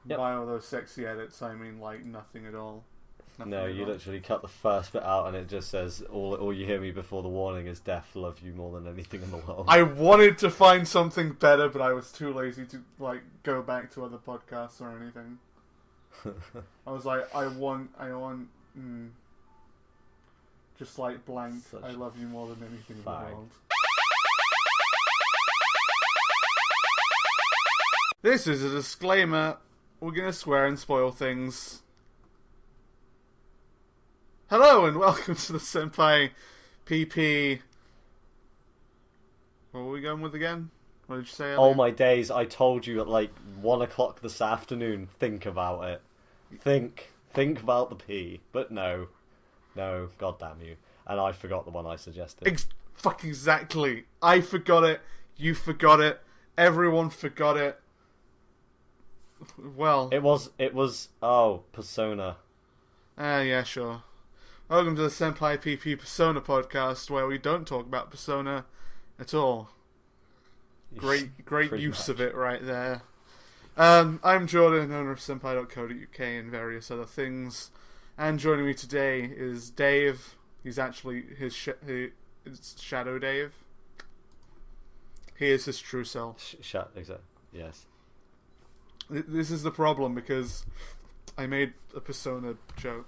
Yep. By all those sexy edits, I mean like nothing at all. Nothing No, at you all. literally cut the first bit out and it just says, all you hear me before the warning is death, love you more than anything in the world. I wanted to find something better, but I was too lazy to like go back to other podcasts or anything. I was like, I want, just like blank. I love you more than anything in the world. This is a disclaimer. We're gonna swear and spoil things. Hello and welcome to the Senpai PP. What were we going with again? What did you say earlier? Oh my days, I told you at like 1 o'clock this afternoon, think about it. Think about the P. But no, god damn you. And I forgot the one I suggested. Fucking exactly. I forgot it, you forgot it, everyone forgot it. Well, It was, Persona. Yeah, sure. Welcome to the Senpai PP Persona Podcast, where we don't talk about Persona at all. Great use of it right there. I'm Jordan, owner of Senpai.co.uk and various other things. And joining me today is Dave. He's actually it's Shadow Dave. He is his true self. Yes. This is the problem because I made a Persona joke.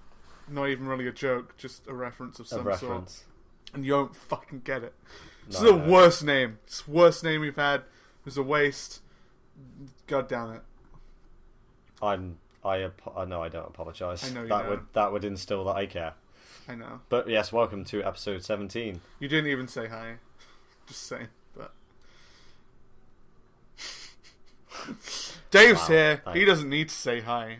Not even really a joke, just a reference of some sort. And you don't fucking get it. This is the worst name. It's the worst name we've had. It's a waste. God damn it. No, I don't apologise. I know you don't. That would instill that I care. I know. But yes, welcome to episode 17. You didn't even say hi. Just saying, but Dave's here. Thanks. He doesn't need to say hi.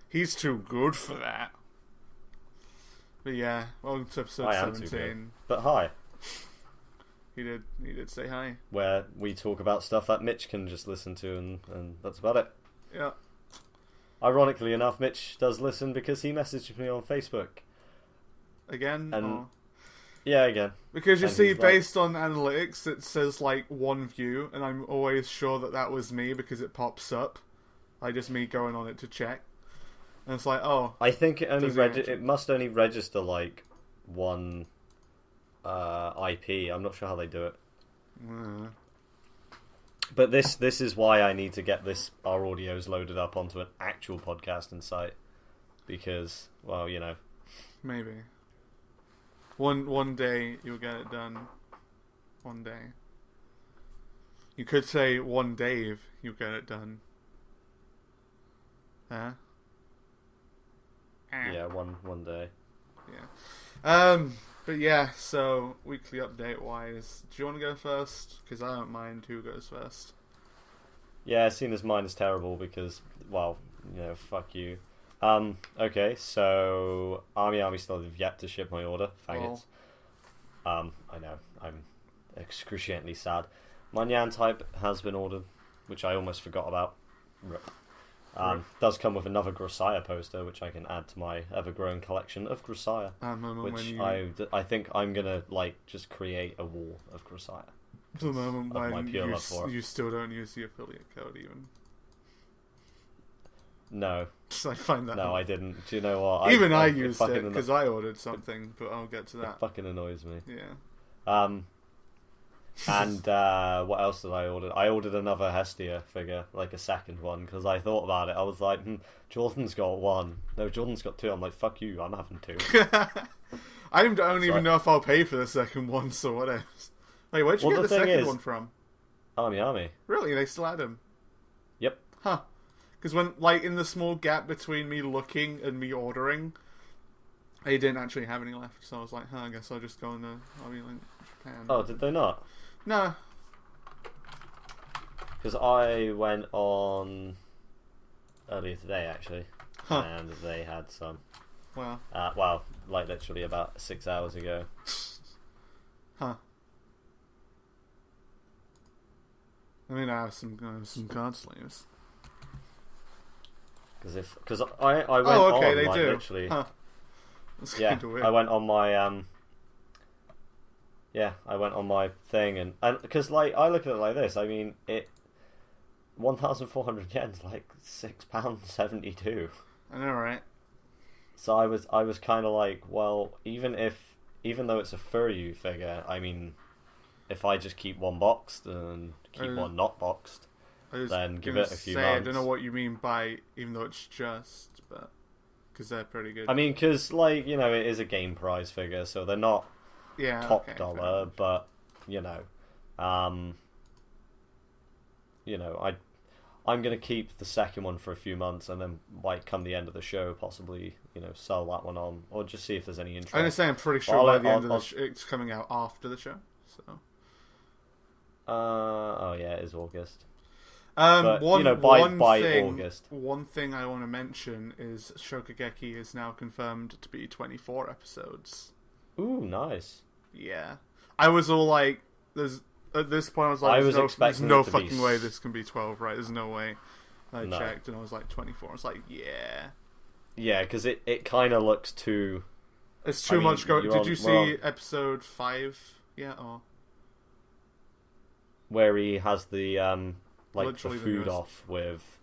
He's too good for that. But yeah, welcome to episode 17. Too good. But hi. He did say hi. Where we talk about stuff that Mitch can just listen to and that's about it. Yeah. Ironically enough, Mitch does listen because he messaged me on Facebook. Again? And yeah, again. Because you see, based on analytics, it says like 1 view, and I'm always sure that was me because it pops up. Like just me going on it to check. And it's like, oh. I think it must only register like one IP. I'm not sure how they do it. But this is why I need to get our audios loaded up onto an actual podcasting site. Because, well, you know. Maybe. One day you'll get it done. One day. You could say one Dave, you'll get it done. Huh? Yeah, one day. Yeah. But yeah, so weekly update wise, do you want to go first? Because I don't mind who goes first. Yeah, seeing as mine is terrible because, well, you know, fuck you. Okay, so Army still have yet to ship my order. Faggots. I know, I'm excruciatingly sad. My Nyan type has been ordered, which I almost forgot about. Rip. Does come with another Grossaya poster, which I can add to my ever-growing collection of Grossaya. Which I think I'm gonna just create a wall of Grossaya. The moment of when my pure love for it. You still don't use the affiliate code even. No. I find that. No, I didn't. Do you know what? Even I used it because I ordered something, but I'll get to that. It fucking annoys me. Yeah. And what else did I order? I ordered another Hestia figure, like a second one, because I thought about it. I was like, Jordan's got one. No, Jordan's got two. I'm like, fuck you, I'm having two. I don't even know if I'll pay for the second one, so what else? Wait, where'd you get the second one from? Army. Really? They still had him? Yep. Huh. Because when, in the small gap between me looking and me ordering, they didn't actually have any left, so I was like, I guess I'll just go on the Army Link Japan. Oh, did they not? No. Because I went on earlier today, actually, and they had some. Wow. Literally about 6 hours ago. Huh. I mean, I have some card sleeves. Because I went on, they do. literally. Huh. That's Yeah, kind of weird. I went on my I went on my thing and because I look at it like this. I mean, 1,400 yen's like £6.72. I know, right? So I was kind of like, well, even though it's a Furyu figure, I mean, if I just keep one boxed and keep one not boxed, then give it a few months. I don't know what you mean by even though it's just, but because they're pretty good. I mean, because like it is a game prize figure, so they're not top dollar, but I'm gonna keep the second one for a few months, and then like come the end of the show, possibly sell that one on, or just see if there's any interest. I'm gonna say I'm pretty sure by the end of the show, it's coming out after the show. So. Oh yeah, it is August. But, by August. One thing I want to mention is Shokugeki is now confirmed to be 24 episodes. Ooh, nice. Yeah, I was all like, at this point I was like, there's no fucking way this can be 12, right? There's no way. I checked and I was like 24. I was like, yeah. Yeah, because it kind of looks too. It's too much going. Did you see episode 5 yet? Or where he has the like literally the food off with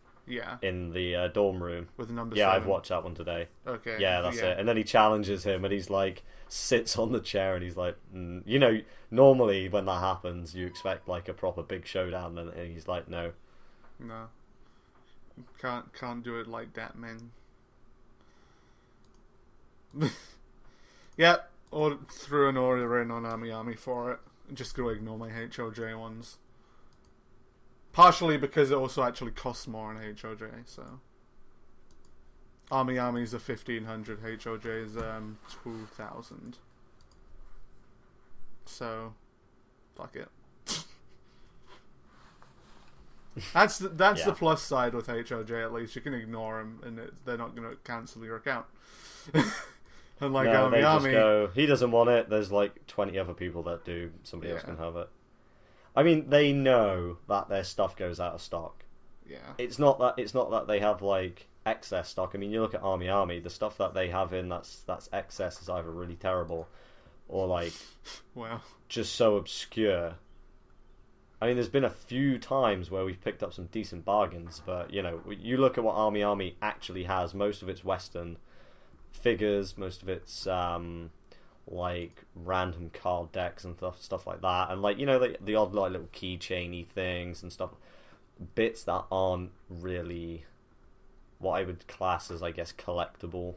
in the dorm room with the number 7. Yeah, I've watched that one today. Okay. Yeah, that's it. And then he challenges him, and he's like sits on the chair, and he's like, normally when that happens, you expect like a proper big showdown, and he's like, no, can't do it like that, man. Yep, or threw an order in on Ami for it. Just gonna ignore my HOJ ones. Partially because it also actually costs more on HOJ, so. Ami's a 1,500, HOJ is 2,000. So, fuck it. That's the plus side with HOJ, at least. You can ignore them, and they're not going to cancel your account. Unlike Ami. They just go, he doesn't want it, there's like 20 other people that do, somebody else can have it. I mean, they know that their stuff goes out of stock. Yeah. It's not that they have like excess stock. I mean, you look at Ami, the stuff that they have in that's excess is either really terrible or like just so obscure. I mean, there's been a few times where we've picked up some decent bargains, but you look at what Ami actually has. Most of it's Western figures, most of it's like random card decks and stuff like that, and like the odd like little keychainy things and stuff, bits that aren't really what I would class as, I guess, collectible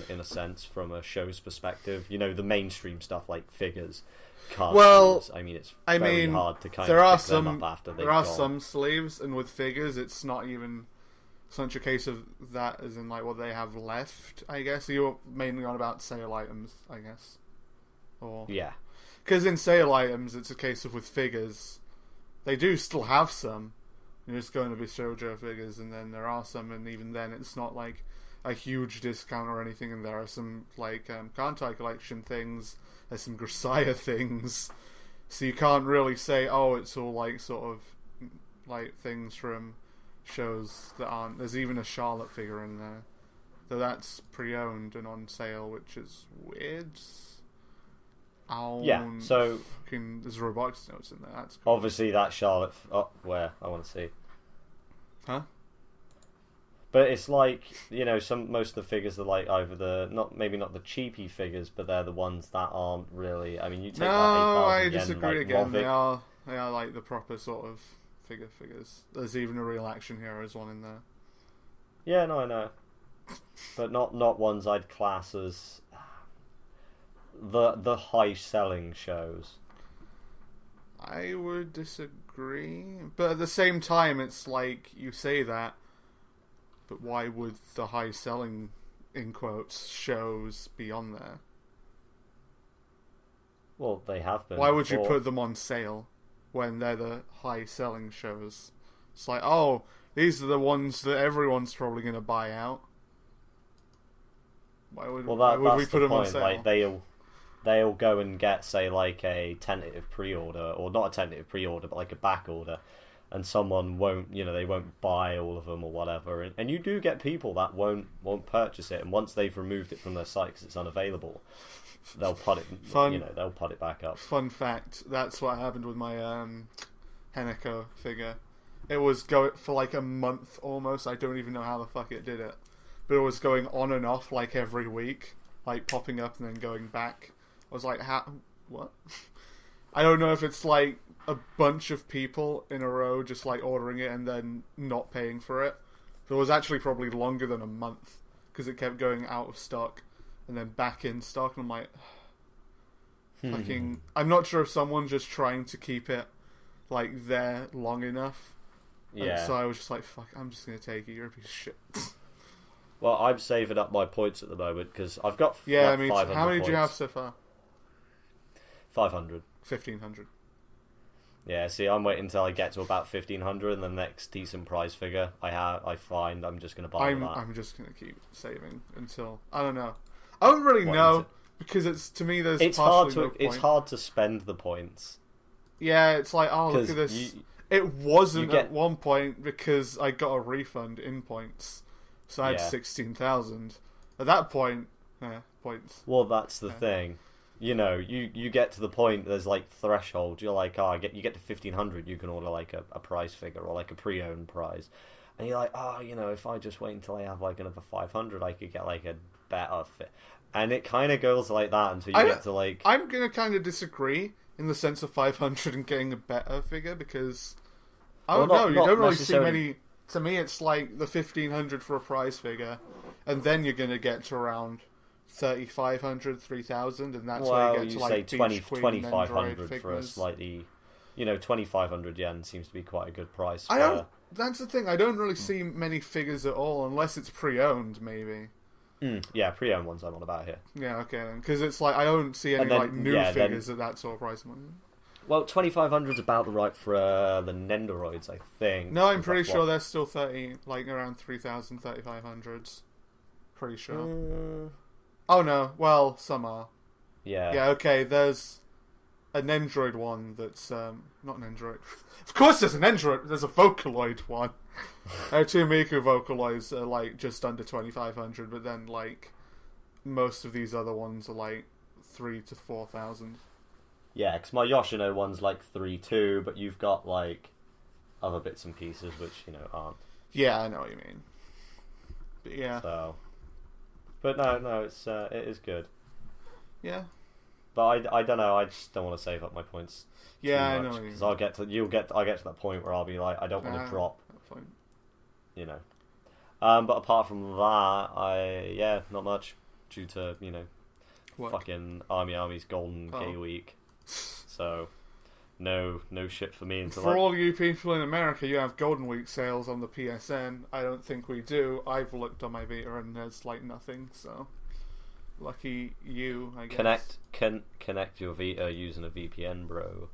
in a sense from a show's perspective. The mainstream stuff like figures, cards. I mean, it's very hard to kind of pick them up after they've gone. Some sleeves, and with figures, it's not even such a case of that as in like what they have left, I guess. You're mainly on about sale items, I guess. Or yeah, because in sale items, it's a case of with figures, they do still have some. It's going to be shoujo figures, and then there are some, and even then, it's not like a huge discount or anything. And there are some like Kantai collection things. There's some Grisaya things, so you can't really say, oh, it's all like sort of like things from shows that aren't. There's even a Charlotte figure in there, though that's pre-owned and on sale, which is weird. Yeah, so there's robotics notes in there. That's obviously that Charlotte. Where I want to see, huh? But it's like most of the figures are like either maybe not the cheapy figures, but they're the ones that aren't really. I mean, you take that 8,000 I yen, disagree like, again. They are like the proper sort of figures. There's even a Real Action Heroes one in there. Yeah, no, I know, but not ones I'd class as the high selling shows. I would disagree, but at the same time, it's like you say that, but why would the high selling, in quotes, shows be on there? Well, they have been. Why would you put them on sale when they're the high selling shows? It's like, oh, these are the ones that everyone's probably going to buy out. Why would we put them on sale? Like they'll go and get, say, like a tentative pre-order, or not a tentative pre-order, but like a back order, and someone won't, they won't buy all of them or whatever, and you do get people that won't purchase it, and once they've removed it from their site because it's unavailable, they'll put it, they'll put it back up. Fun fact: that's what happened with my Heneko figure. it was going for like a month almost. I don't even know how the fuck it did it, but it was going on and off like every week, like popping up and then going back. I was like, how? What? I don't know if it's like a bunch of people in a row just like ordering it and then not paying for it. But it was actually probably longer than a month because it kept going out of stock and then back in stock. And I'm like, fucking. I'm not sure if someone's just trying to keep it like there long enough. Yeah. And so I was just like, fuck, I'm just gonna take it. You're a piece of shit. Well, I'm saving up my points at the moment because I've got I mean, how many do you have so far? 500. 1,500. Yeah, see, I'm waiting until I get to about 1,500, and the next decent prize figure I find, I'm just going to buy that. I'm just going to keep saving until, I don't know. I don't really know, because it's, to me, it's hard to spend the points. Yeah, it's like, oh, look at this. It wasn't at one point because I got a refund in points, so I had 16,000. At that point, points. Well, that's the thing. You know, you get to the point, there's like threshold. You're like, you get to 1,500, you can order like a prize figure or like a pre-owned prize. And you're like, if I just wait until I have like another 500, I could get like a better fit. And it kind of goes like that until you get to like... I'm going to kind of disagree in the sense of 500 and getting a better figure because... I don't know, you don't really see many... To me, it's like the 1,500 for a prize figure, and then you're going to get to around 3,500, 3,000, and that's where you get to like 2,500 for a slightly... 2,500 yen seems to be quite a good price. That's the thing, I don't really see many figures at all, unless it's pre-owned, maybe. Yeah, pre-owned ones I'm on about here. Yeah, okay then. Because it's like, I don't see any new figures at that sort of price. Well, 2,500 is about the right for the Nendoroids, I think. No, I'm pretty sure they're still around 3,000, 3,500s. Pretty sure. Oh no, well, some are. Yeah. Yeah, okay, there's an Nendroid one that's, not an Nendroid. Of course there's an Nendroid, there's a Vocaloid one. Two Miku Vocaloids are like just under 2,500, but then like most of these other ones are like 3,000 to 4,000. Yeah, because my Yoshino one's like 3,200, but you've got like other bits and pieces which, aren't. Yeah, I know what you mean. But yeah. So, but no, it is good. Yeah. But I don't know. I just don't want to save up my points. Yeah, too much, I know. Because I'll get to that point where I'll be like, I don't want to drop. Fine. But apart from that, not much due to fucking Army's Golden Gay Week. So no shit for me until for all you people in America, you have Golden Week sales on the PSN. I don't think we do. I've looked on my Vita and there's like nothing. So lucky you, I guess. Connect your Vita using a VPN, bro.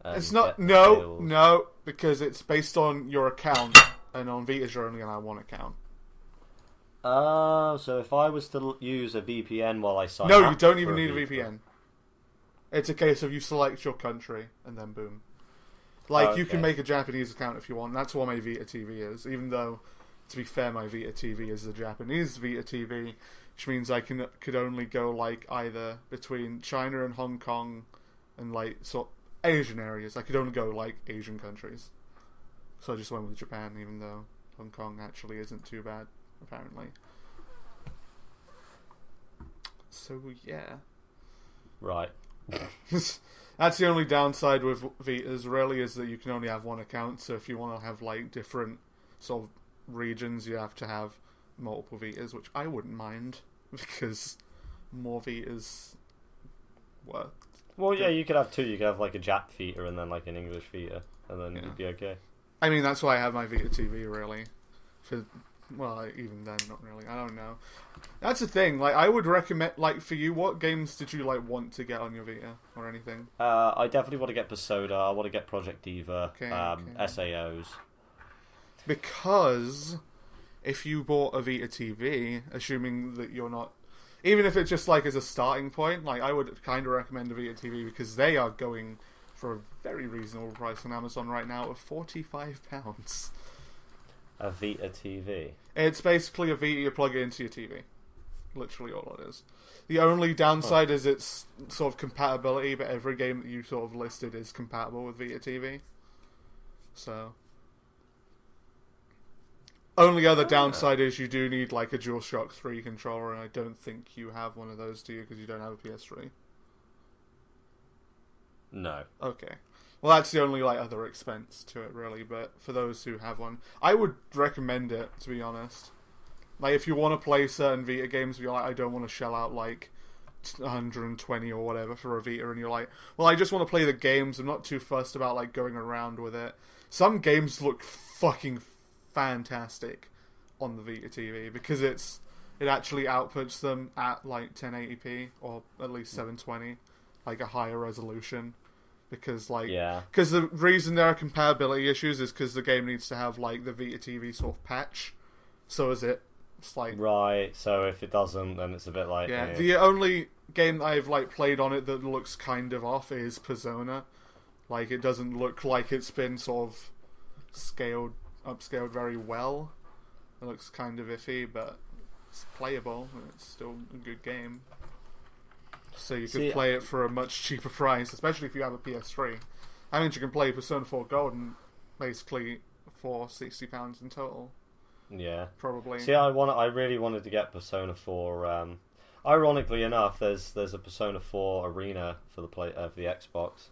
It's not no, because it's based on your account, and on Vita you're only allowed one account. So if I was to use a VPN while I sign up... No, you don't even need a VPN. It's a case of you select your country, and then boom. You can make a Japanese account if you want. That's what my Vita TV is, even though, to be fair, my Vita TV is a Japanese Vita TV, which means I could only go, either between China and Hong Kong, and, Asian areas. I could only go, Asian countries. So I just went with Japan, even though Hong Kong actually isn't too bad, apparently. So, yeah. Right. That's the only downside with Vitas, really, is that you can only have one account. So if you want to have, different sort of regions, you have to have multiple Vitas, which I wouldn't mind, because more Vitas work. Well, yeah, you could have two. You could have, a Jap Vita and then, an English Vita, and then you'd be okay. I mean, that's why I have my Vita TV, really. Even then, not really. I don't know. That's the thing. I would recommend, for you, what games did you, want to get on your Vita or anything? I definitely want to get Persona. I want to get Project Diva. SAOs. Because if you bought a Vita TV, assuming that you're not... Even if it's just, as a starting point, I would kind of recommend a Vita TV because they are going for a very reasonable price on Amazon right now of £45. A Vita TV? It's basically a Vita, you plug it into your TV. Literally all it is. The only downside is its sort of compatibility, but every game that you sort of listed is compatible with Vita TV. So, Only other downside is you do need like a DualShock 3 controller, and I don't think you have one of those, do you? Because you don't have a PS3. No. Okay. Well, that's the only like other expense to it, really. But for those who have one, I would recommend it, to be honest. Like, if you want to play certain Vita games, you're like, I don't want to shell out like 120 or whatever for a Vita, and you're like, well, I just want to play the games. I'm not too fussed about like going around with it. Some games look fucking fantastic on the Vita TV because it actually outputs them at like 1080p or at least 720, like a higher resolution. Because because the reason there are compatibility issues is because the game needs to have like the Vita TV sort of patch. So is it? It's like right. So if it doesn't, then it's a bit like The only game that I've like played on it that looks kind of off is Persona. Like, it doesn't look like it's been sort of upscaled very well. It looks kind of iffy, but it's playable and it's still a good game. So you could play it for a much cheaper price, especially if you have a PS3. I mean, you can play Persona 4 Golden basically for £60 in total. Yeah, probably. See, I really wanted to get Persona 4. Ironically enough, there's a Persona 4 Arena for the Xbox.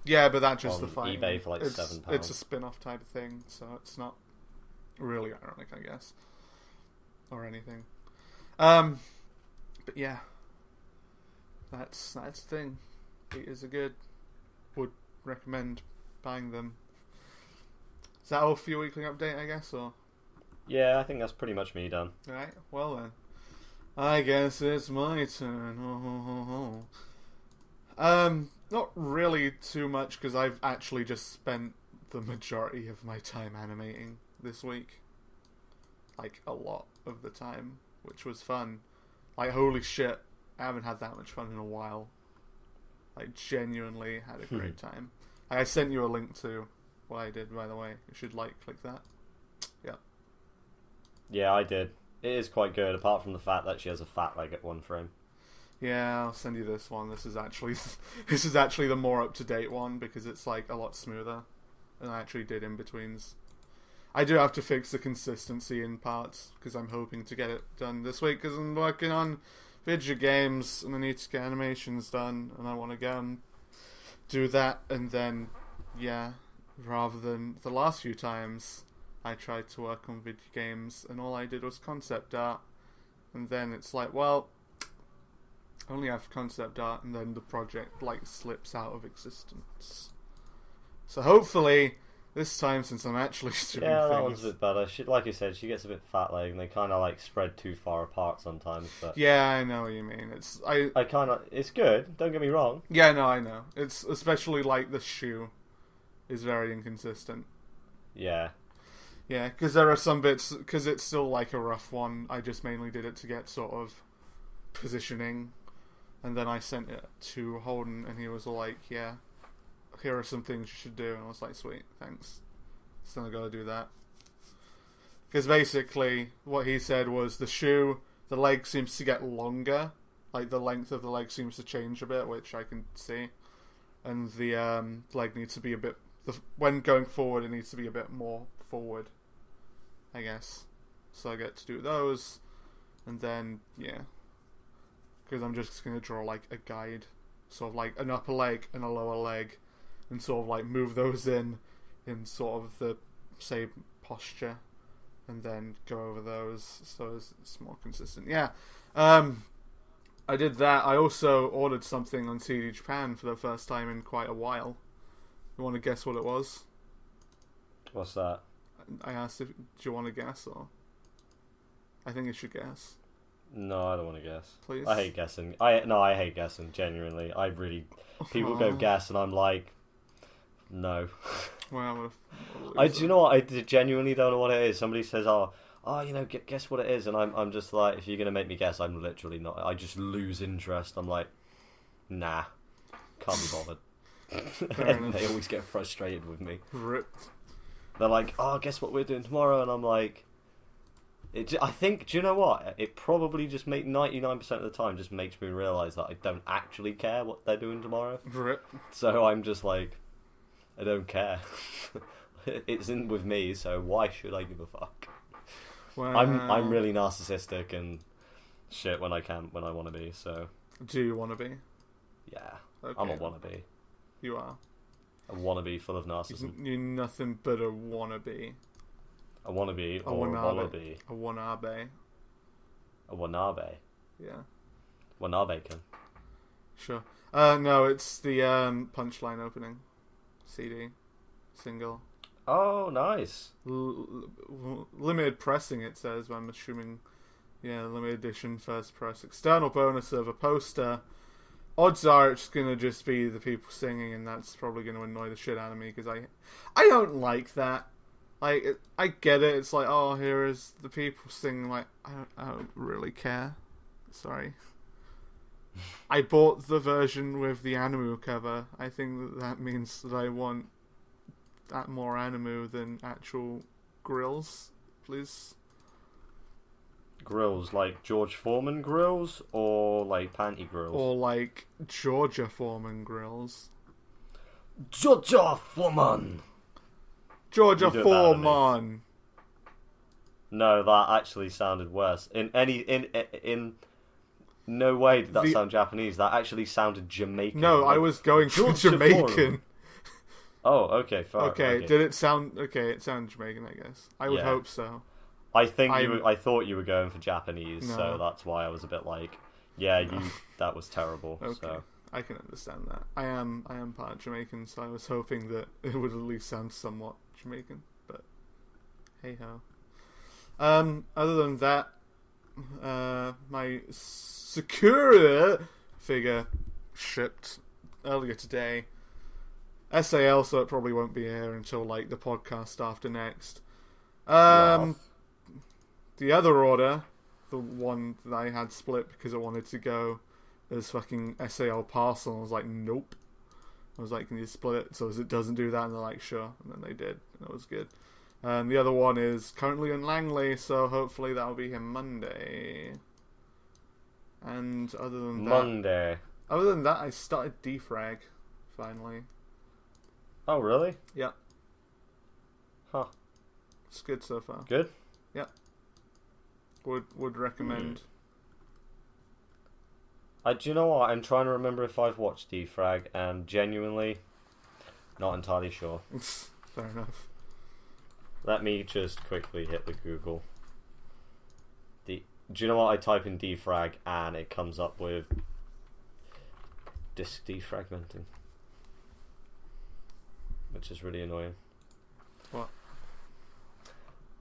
Yeah, but that's just the fighting. eBay for like £7. It's a spin-off type of thing, so it's not really ironic, I guess, or anything. But yeah, that's the thing. Betas are good. Would recommend buying them. Is that all for your weekly update, I guess, or? Yeah, I think that's pretty much me done. Alright, well then. I guess it's my turn. Not really too much, because I've actually just spent the majority of my time animating this week. Like, a lot of the time, which was fun. Like, holy shit, I haven't had that much fun in a while. I genuinely had a great time. I sent you a link to what I did, by the way. You should, click that. Yeah. Yeah, I did. It is quite good, apart from the fact that she has a fat leg at one frame. Yeah, I'll send you this one. This is actually the more up-to-date one, because it's a lot smoother. And I actually did in-betweens. I do have to fix the consistency in parts, because I'm hoping to get it done this week, because I'm working on video games, and I need to get animations done, and I want to go and do that, and then, yeah, rather than the last few times I tried to work on video games, and all I did was concept art, and then it's like, well, I only have concept art, and then the project, slips out of existence. So hopefully, this time, since I'm actually doing that things... one's a bit better. Like you said, she gets a bit fat leg, and they kind of, spread too far apart sometimes, but... Yeah, I know what you mean. It's good, don't get me wrong. Yeah, no, I know. It's especially, the shoe is very inconsistent. Yeah. Yeah, because there are some bits, because it's still, a rough one, I just mainly did it to get sort of positioning, and then I sent it to Holden, and he was like, yeah, here are some things you should do, and I was like, sweet, thanks. So I gotta do that. Because basically, what he said was the shoe, the leg seems to get longer, the length of the leg seems to change a bit, which I can see, and the leg needs to be a bit, when going forward, it needs to be a bit more forward, I guess. So I get to do those, and then, yeah. Because I'm just going to draw, a guide. Sort of, an upper leg and a lower leg. And sort of, move those in sort of the same posture. And then go over those, so it's more consistent. Yeah. I did that. I also ordered something on CD Japan for the first time in quite a while. You want to guess what it was? What's that? I asked do you want to guess, or... I think you should guess. No, I don't want to guess. Please? I hate guessing. I hate guessing, genuinely. People go guess, and I'm like, no. Well, do you know what? I genuinely don't know what it is. Somebody says, guess what it is, and I'm just like, if you're going to make me guess, I'm literally not. I just lose interest. I'm like, nah, can't be bothered. And they always get frustrated with me. Rip. They're like, guess what we're doing tomorrow? And I'm like, I think, do you know what? It probably just 99% of the time just makes me realise that I don't actually care what they're doing tomorrow. Rip. So I'm just like, I don't care. It's in with me, so why should I give a fuck? I'm really narcissistic and shit when I want to be. So. Do you want to be? Yeah, okay. I'm a wannabe. You are. A wannabe full of narcissism. You're nothing but a wannabe. A wannabe or a wallaby. A wanabe. A wanabe. Yeah. Wanabe-kun. Sure. No, it's the Punchline opening CD single. Oh, nice. Limited pressing, it says. I'm assuming, yeah, limited edition, first press, external bonus of a poster. Odds are it's gonna just be the people singing, and that's probably gonna annoy the shit out of me because I don't like that. Like, I get it. It's like, oh, here is the people singing. Like, I don't really care. Sorry. I bought the version with the Animu cover. I think that means that I want that more Animu than actual grills, please. Grills like George Foreman grills, or like panty grills, or like Georgia Foreman grills. Georgia Foreman. Georgia Foreman. No, that actually sounded worse. In no way did that sound Japanese. That actually sounded Jamaican. No, I was going for Jamaican. Oh, okay, fine. Okay, did it sound... Okay, it sounded Jamaican, I guess. I would hope so. I thought you were going for Japanese, so that's why I was a bit like, that was terrible. Okay, so. I can understand that. I am part Jamaican, so I was hoping that it would at least sound somewhat Jamaican, but hey ho. Other than that, my Sakura figure shipped earlier today. SAL, so it probably won't be here until like the podcast after next. The other order, the one that I had split because I wanted to go as fucking SAL parcel, I was like, nope. I was like, can you split it so as it doesn't do that? And they're like, sure. And then they did, and it was good. The other one is currently in Langley, so hopefully that'll be here Monday. And other than that, I started Defrag finally. Oh, really? Yeah. Huh. It's good so far. Good? Yeah. Would recommend. Do you know what? I'm trying to remember if I've watched Defrag, and genuinely, not entirely sure. Fair enough. Let me just quickly hit the Google. Do you know what? I type in Defrag, and it comes up with disk defragmenting, which is really annoying. What?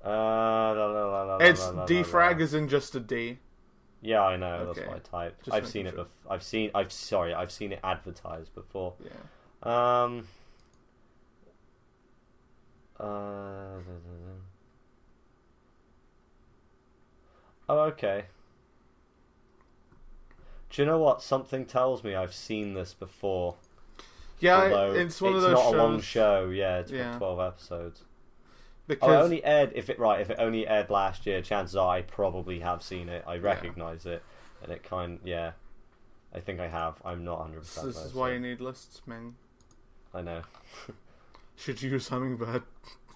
It's defrag as in just a D. Yeah, I know. Okay. That's what I typed. Just I've seen it. I've seen it advertised before. Yeah. Oh, okay. Do you know what? Something tells me I've seen this before. Yeah, it's one of those shows. It's not a long show. Yeah, it's 12 episodes. Because it only aired if it only aired last year. Chances are I probably have seen it. I recognise it, and it I think I have. I'm not 100%. This is why you need lists, man. I know. Should you use Hummingbird?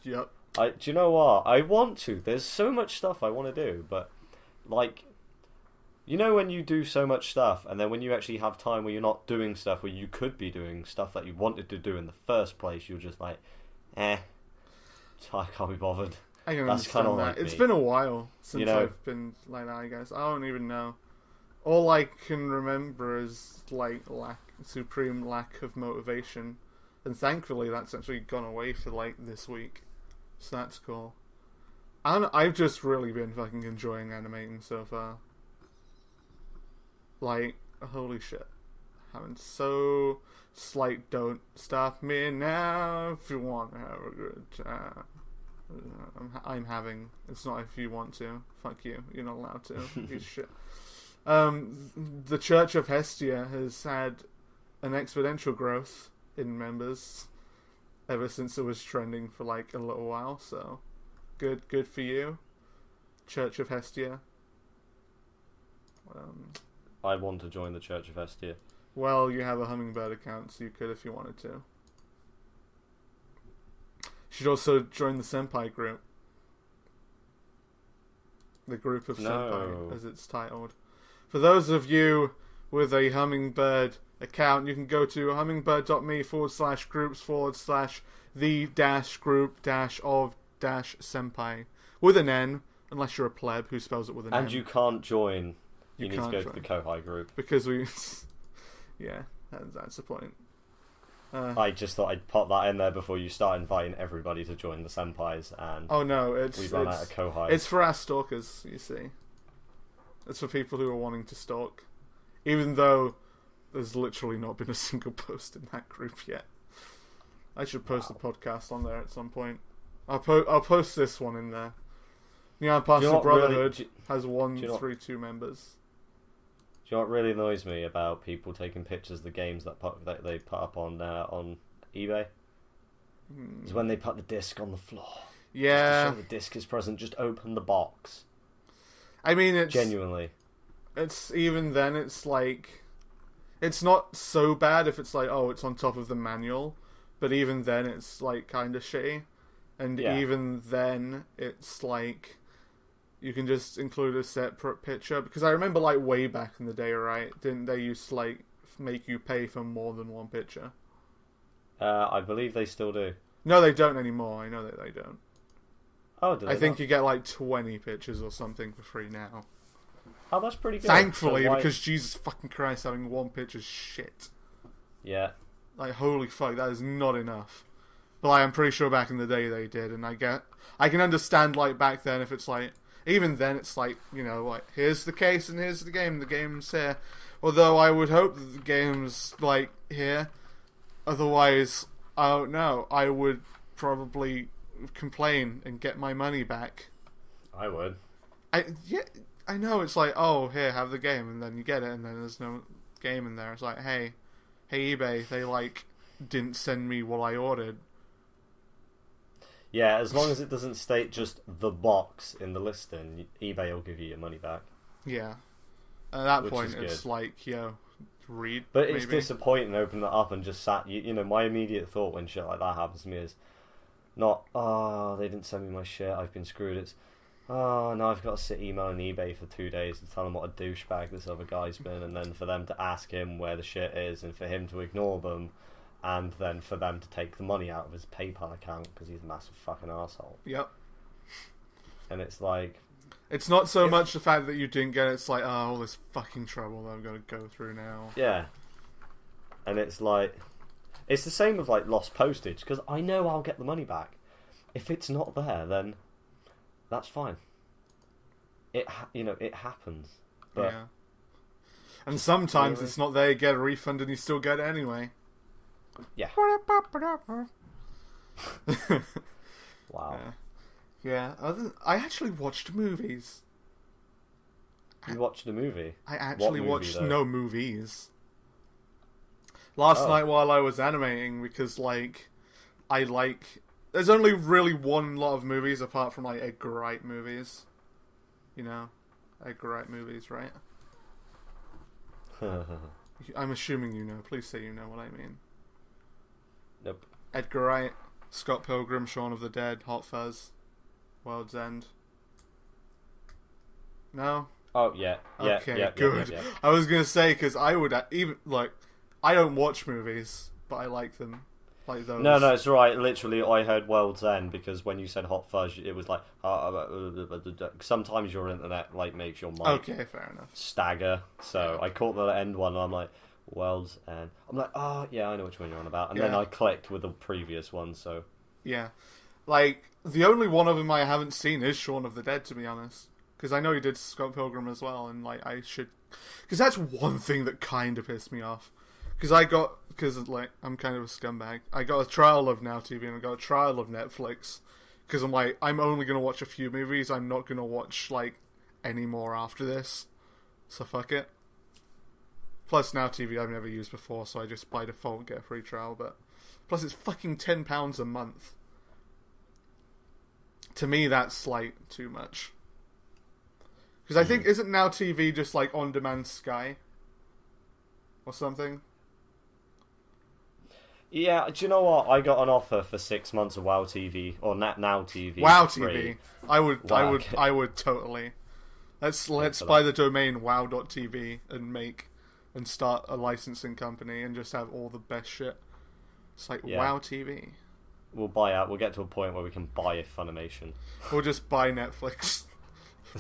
Yep. Do you know what? I want to. There's so much stuff I want to do, but like, you know, when you do so much stuff, and then when you actually have time where you're not doing stuff where you could be doing stuff that you wanted to do in the first place, you're just like, I can't be bothered. I can understand that. Like it's been a while since I've been like that, I guess. I don't even know. All I can remember is like supreme lack of motivation, and thankfully that's actually gone away for like this week, so that's cool. And I've just really been fucking enjoying animating so far. Like, holy shit. Having so slight don't stop me now if you want to have a good time. I'm having. It's not if you want to. Fuck you. You're not allowed to. Piece of shit. The Church of Hestia has had an exponential growth in members ever since it was trending for like a little while, so good for you, Church of Hestia. I want to join the Church of Hestia. Well, you have a Hummingbird account, so you could if you wanted to. You should also join the Senpai group. The group of No. Senpai, as it's titled. For those of you with a Hummingbird account, you can go to hummingbird.me/groups/the-group-of-senpai with an N, unless you're a pleb who spells it with an N. And you can't join. You need to go join. to the Kohai group. Because we... yeah, that's the point. I just thought I'd pop that in there before you start inviting everybody to join the Senpais, and oh no, we run out of Kohai. It's for our stalkers, you see. It's for people who are wanting to stalk. Even though there's literally not been a single post in that group yet. I should post a podcast on there at some point. I'll post this one in there. Neon Pastor Brotherhood has 132 members. Do you know what really annoys me about people taking pictures of the games that they put up on eBay? Is when they put the disc on the floor. Yeah. Just to show the disc is present, just open the box. I mean, it's... Genuinely. It's even then, it's like... It's not so bad if it's like, oh, it's on top of the manual. But even then, it's like kind of shitty. And even then, it's like... You can just include a separate picture. Because I remember, like, way back in the day, right? Didn't they used to, like, make you pay for more than one picture? I believe they still do. No, they don't anymore. I know that they don't. Oh, do they I think not? you get, like, 20 pictures or something for free now. Oh, that's pretty good. Thankfully, So why... because Jesus fucking Christ, having one picture's shit. Yeah. Like, holy fuck, that is not enough. But, like, I'm pretty sure back in the day they did, and I can understand, like, back then if it's, like... Even then, it's like, you know, like, here's the case and here's the game's here. Although I would hope that the game's, like, here. Otherwise, I don't know, I would probably complain and get my money back. I would. I know, it's like, oh, here, have the game, and then you get it, and then there's no game in there. It's like, hey eBay, they, like, didn't send me what I ordered. Yeah, as long as it doesn't state just the box in the listing, eBay will give you your money back. Yeah. At that Which point, is it's good. like, yo, read. But maybe. it's disappointing opening it up and just sat. You know, my immediate thought when shit like that happens to me is not, oh, they didn't send me my shit, I've been screwed. It's, oh, now I've got to sit emailing eBay for 2 days to tell them what a douchebag this other guy's been, and then for them to ask him where the shit is, and for him to ignore them. And then for them to take the money out of his PayPal account because he's a massive fucking asshole. Yep. And it's like... It's not so much the fact that you didn't get it, it's like, oh, all this fucking trouble that I'm going to go through now. Yeah. And it's like... It's the same with, like, lost postage, because I know I'll get the money back. If it's not there, then that's fine. It happens. But yeah. And sometimes it's not there, you get a refund and you still get it anyway. Yeah. Wow. Yeah. I actually watched movies. You watched a movie? I actually watched no movies. Last Oh. night while I was animating, because, like, there's only really one lot of movies apart from, like, Edgar Wright movies. You know? Edgar Wright movies, right? I'm assuming you know. Please say you know what I mean. Nope. Edgar Wright, Scott Pilgrim, Shaun of the Dead, Hot Fuzz, World's End. No? Oh, yeah. Yeah, Okay, yeah, good. Yeah. I was going to say, because I would even, like, I don't watch movies, but I like them. Like those. No, it's right. Literally, I heard World's End because when you said Hot Fuzz, it was like... sometimes your internet, like, makes your mic Okay, fair enough. stagger. So I caught the end one and I'm like, World's End. I'm like, oh, yeah, I know which one you're on about. And then Yeah. I clicked with the previous one, so... Yeah. Like, the only one of them I haven't seen is Shaun of the Dead, to be honest. Because I know he did Scott Pilgrim as well, and, like, I should... Because that's one thing that kind of pissed me off. Because, like, I'm kind of a scumbag. I got a trial of Now TV and I got a trial of Netflix. Because I'm like, I'm only going to watch a few movies. I'm not going to watch, like, any more after this. So fuck it. Plus, Now TV I've never used before, so I just by default get a free trial. But plus, it's fucking £10 a month. To me, that's, like, too much. Because I think, isn't Now TV just, like, on-demand Sky? Or something? Yeah, do you know what? I got an offer for 6 months of WoW TV or Now TV. WoW free. TV. I would totally. Let's buy the domain wow.tv and start a licensing company and just have all the best shit. It's like Wow TV. We'll buy out. We'll get to a point where we can buy Funimation. We'll just buy Netflix,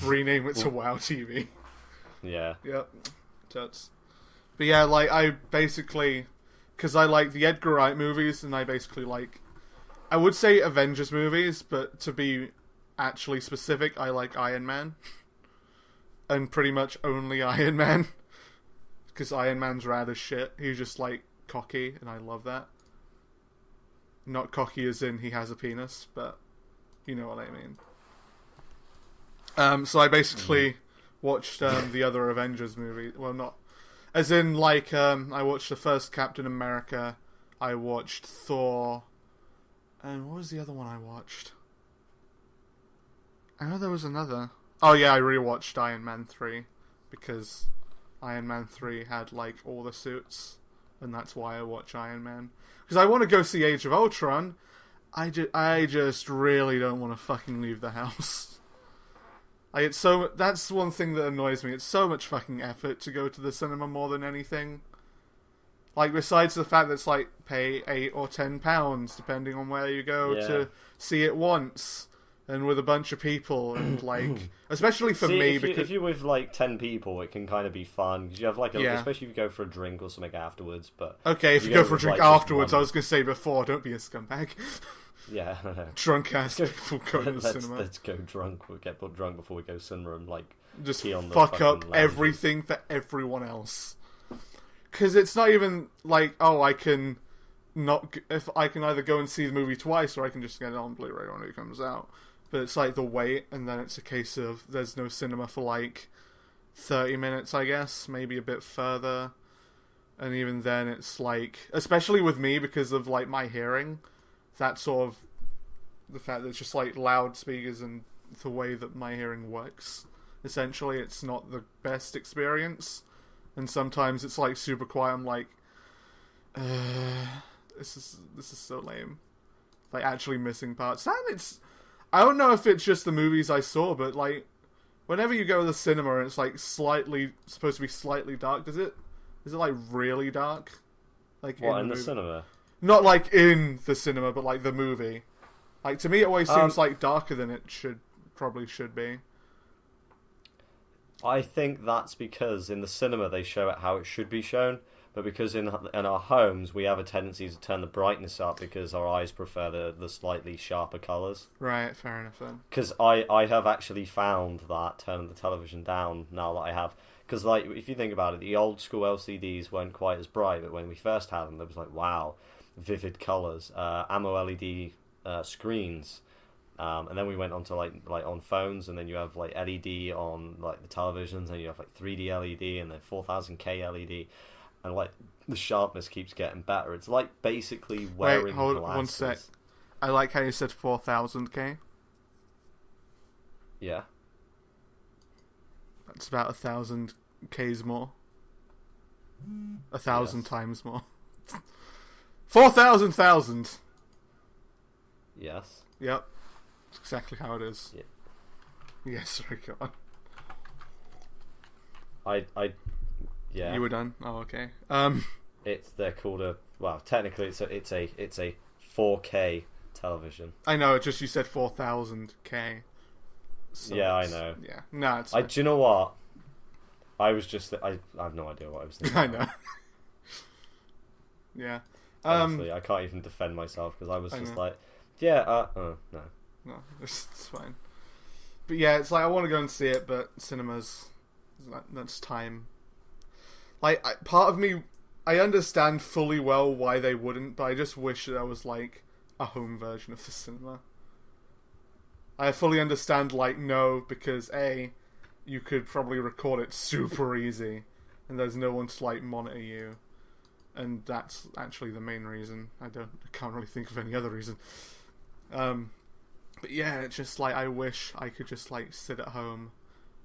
rename it to Wow TV. Yeah. Yep. Tits. But yeah, like I basically, because I like the Edgar Wright movies, and I basically like, I would say Avengers movies, but to be actually specific, I like Iron Man, and pretty much only Iron Man, because Iron Man's rad as shit. He's just like cocky, and I love that. Not cocky as in he has a penis, but you know what I mean. So I basically watched the other Avengers movie. Well, not as in like I watched the first Captain America. I watched Thor, and what was the other one I watched? I know there was another. Oh yeah, I rewatched Iron Man 3 because Iron Man 3 had like all the suits, and that's why I watch Iron Man. Because I want to go see Age of Ultron. I just really don't want to fucking leave the house. That's one thing that annoys me. It's so much fucking effort to go to the cinema more than anything. Like, besides the fact that it's like, pay £8 or £10, depending on where you go, to see it once. And with a bunch of people, and like, especially for me, because if you're with like 10 people, it can kind of be fun because you have like, especially if you go for a drink or something afterwards. But okay, if you go for a drink afterwards, I was gonna say before, don't be a scumbag. Yeah, I know. Drunk ass people go to the cinema. Let's go drunk. We'll get drunk before we go cinema and like just pee on the fuck up lounges. Everything for everyone else. Because it's not even like, oh, I can either go and see the movie twice or I can just get it on Blu-ray when it comes out. But it's like the wait, and then it's a case of there's no cinema for like 30 minutes, I guess, maybe a bit further. And even then it's like, especially with me because of like my hearing, that sort of the fact that it's just like loudspeakers and the way that my hearing works. Essentially, it's not the best experience. And sometimes it's like super quiet. I'm like, this is so lame. Like actually missing parts. And I don't know if it's just the movies I saw, but like whenever you go to the cinema and it's like supposed to be slightly dark, is it like really dark? Like what, in the cinema? Not like in the cinema, but like the movie. Like to me, it always seems like darker than it probably should be. I think that's because in the cinema they show it how it should be shown, but because in our homes we have a tendency to turn the brightness up because our eyes prefer the slightly sharper colours. Right, fair enough then. Because I have actually found that turning the television down now that I have, because like if you think about it, the old school LCDs weren't quite as bright, but when we first had them, there was like wow, vivid colours, AMOLED screens. And then we went on to like on phones, and then you have like LED on like the televisions, and you have like 3D LED, and then 4000K LED, and like the sharpness keeps getting better. It's like basically wearing Wait, hold glasses. one sec. I like how you said 4000K. Yeah. That's about 1,000 Ks more. 1,000 times more. 4,000,000. Yes. Yep. That's exactly how it is. Yeah. Yes, sorry, go on. Yeah. You were done? Oh, okay. They're called technically it's a 4K television. I know, just you said 4,000K. So yeah, I know. Yeah. No, it's do you know what? I have no idea what I was thinking. I know. Yeah. Honestly, I can't even defend myself because I was just like, yeah, no. No, it's fine. But yeah, it's like I want to go and see it, but cinemas, that's time. Like, part of me, I understand fully well why they wouldn't, but I just wish there was like a home version of the cinema. I fully understand, like, no, because A, you could probably record it super easy, and there's no one to like monitor you, and that's actually the main reason. I can't really think of any other reason. But yeah, it's just like I wish I could just like sit at home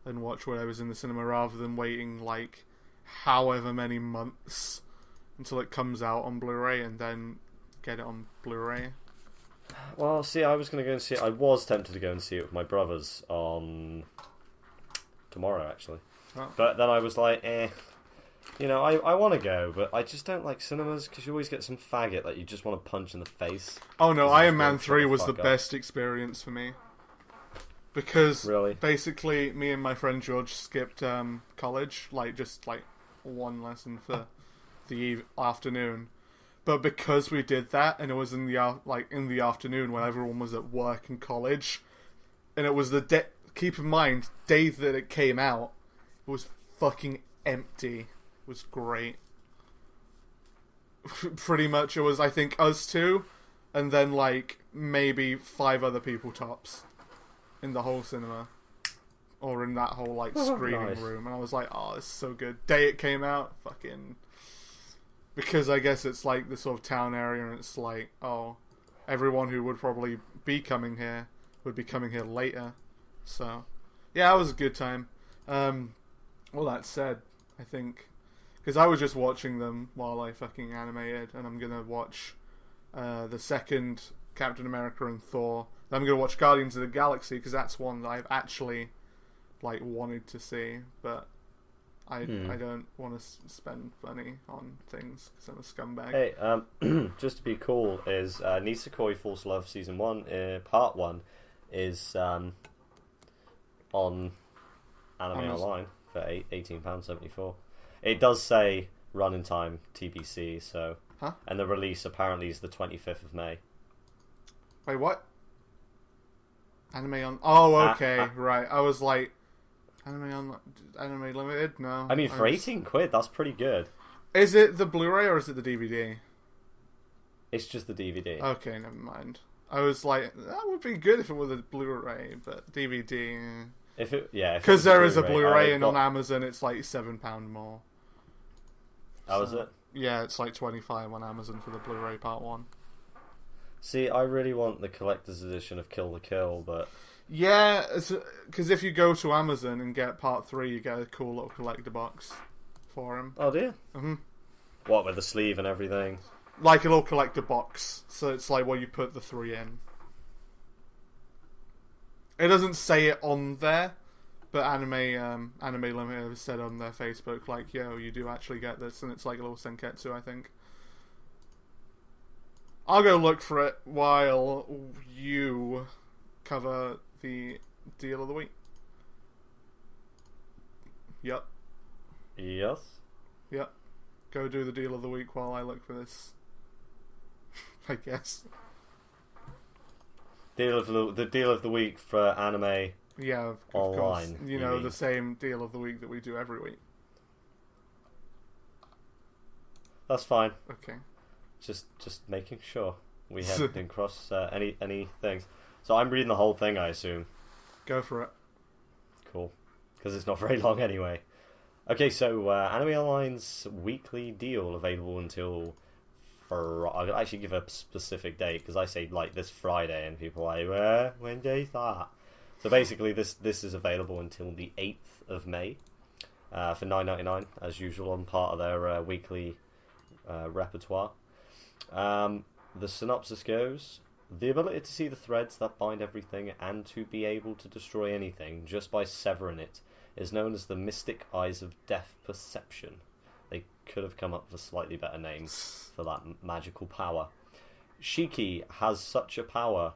and watch whatever's in the cinema rather than waiting like however many months until it comes out on Blu-ray and then get it on Blu-ray. Well, see, I was going to go and see it. I was tempted to go and see it with my brothers on tomorrow actually. Oh. But then I was like, I want to go, but I just don't like cinemas because you always get some faggot that you just want to punch in the face. Oh no, Iron Man 3 was the best experience for me. Because basically, me and my friend George skipped college, just one lesson for the afternoon. But because we did that, and it was in the afternoon when everyone was at work and college, and it was keep in mind, day that it came out, it was fucking empty. It was great. Pretty much, it was, I think, us two, and then maybe 5 other people tops in the whole cinema, or in that whole screening room, and I was like, oh, this is so good. Day it came out, fucking, because I guess it's the sort of town area, and it's everyone who would probably be coming here would be coming here later, so yeah, it was a good time. All that said, I think, because I was just watching them while I fucking animated, and I'm gonna watch the second Captain America and Thor. I'm going to watch Guardians of the Galaxy because that's one that I've actually wanted to see, but I don't want to spend money on things because I'm a scumbag. Hey, just to be cool, is Nisekoi False Love Season 1, Part 1 is on Anime Online for £18.74. It does say running time TBC, so... Huh? And the release apparently is the 25th of May. Wait, what? Anime on... Oh, okay, right. I was like... Anime Limited? No. I mean, for £18, that's pretty good. Is it the Blu-ray or is it the DVD? It's just the DVD. Okay, never mind. I was like, that would be good if it was a Blu-ray, but DVD... Because there is a Blu-ray, and on Amazon it's £7 more. Oh, is it? Yeah, it's $25 on Amazon for the Blu-ray Part 1. See, I really want the collector's edition of Kill the Kill, but... Yeah, because if you go to Amazon and get Part 3, you get a cool little collector box for him. Oh, do you? Mm-hmm. What, with the sleeve and everything? Like a little collector box, so it's where you put the 3 in. It doesn't say it on there, but Anime Limited has said on their Facebook, yo, you do actually get this, and it's a little senketsu, I think. I'll go look for it while you cover the deal of the week. Yep. Yes? Yep. Go do the deal of the week while I look for this. I guess. The deal of the week for anime. Yeah, of online. Course. You know, the same deal of the week that we do every week. That's fine. Okay. Just making sure we didn't cross any things. So I'm reading the whole thing, I assume. Go for it. Cool. Because it's not very long anyway. Okay, so Anime Online's weekly deal available until... I'll actually give a specific date, because I say this Friday, and people are like, when day's that? So basically this is available until the 8th of May for $9.99, as usual, on part of their weekly repertoire. The synopsis goes: the ability to see the threads that bind everything and to be able to destroy anything just by severing it is known as the Mystic Eyes of Death Perception. They could have come up with a slightly better name for that magical power. Shiki has such a power,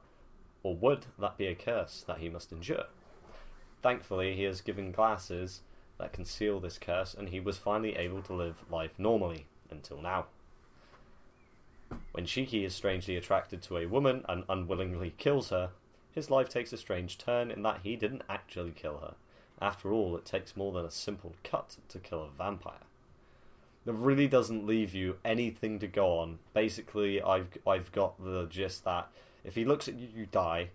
or would that be a curse that he must endure? Thankfully, he has given glasses that conceal this curse, and he was finally able to live life normally, until now. When Shiki is strangely attracted to a woman and unwillingly kills her, his life takes a strange turn in that he didn't actually kill her. After all, it takes more than a simple cut to kill a vampire. It really doesn't leave you anything to go on. Basically, I've got the gist that if he looks at you, you die.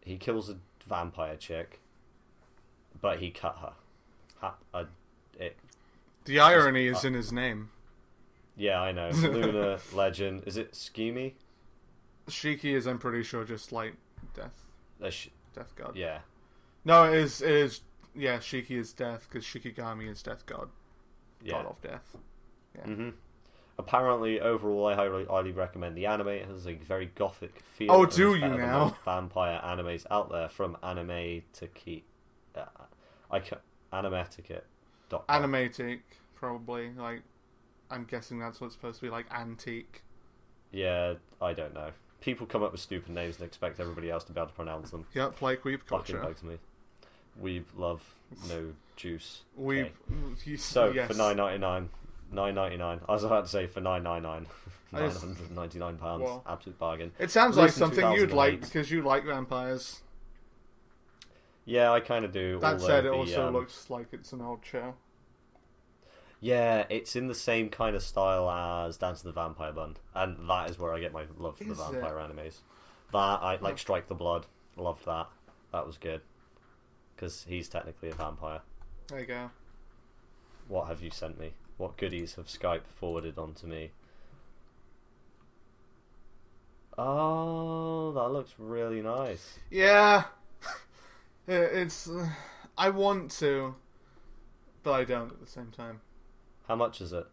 He kills a vampire chick, but he cut her. The irony is in his name. Yeah, I know. Luna, Legend. Is it Schemy? Shiki is, I'm pretty sure, just death. Death god. Yeah. No, it is. Yeah, Shiki is death, because Shikigami is death god. Yeah. God of death. Yeah. Mm-hmm. Apparently, overall, I highly recommend the anime. It has a very gothic feel. Oh, do you now? Vampire animes out there, from Anime to Key. Animeticket.com. Animatic, probably. Like, I'm guessing that's what it's supposed to be, like antique. Yeah, I don't know. People come up with stupid names and expect everybody else to be able to pronounce them. Yep, like weeb culture. Fucking bugs me. Weeb love no juice. Weeb. Okay. So yes. for $9.99, I was about to say for £9.99, £999, well, absolute bargain. It sounds like something you'd like because you like vampires. Yeah, I kind of do. That said, it also looks like it's an old show. Yeah, it's in the same kind of style as Dance of the Vampire Band, and that is where I get my love for the vampire animes. That, I like Strike the Blood, loved that. That was good. Because he's technically a vampire. There you go. What have you sent me? What goodies have Skype forwarded on to me? Oh, that looks really nice. Yeah. It's... I want to, but I don't at the same time. How much is it?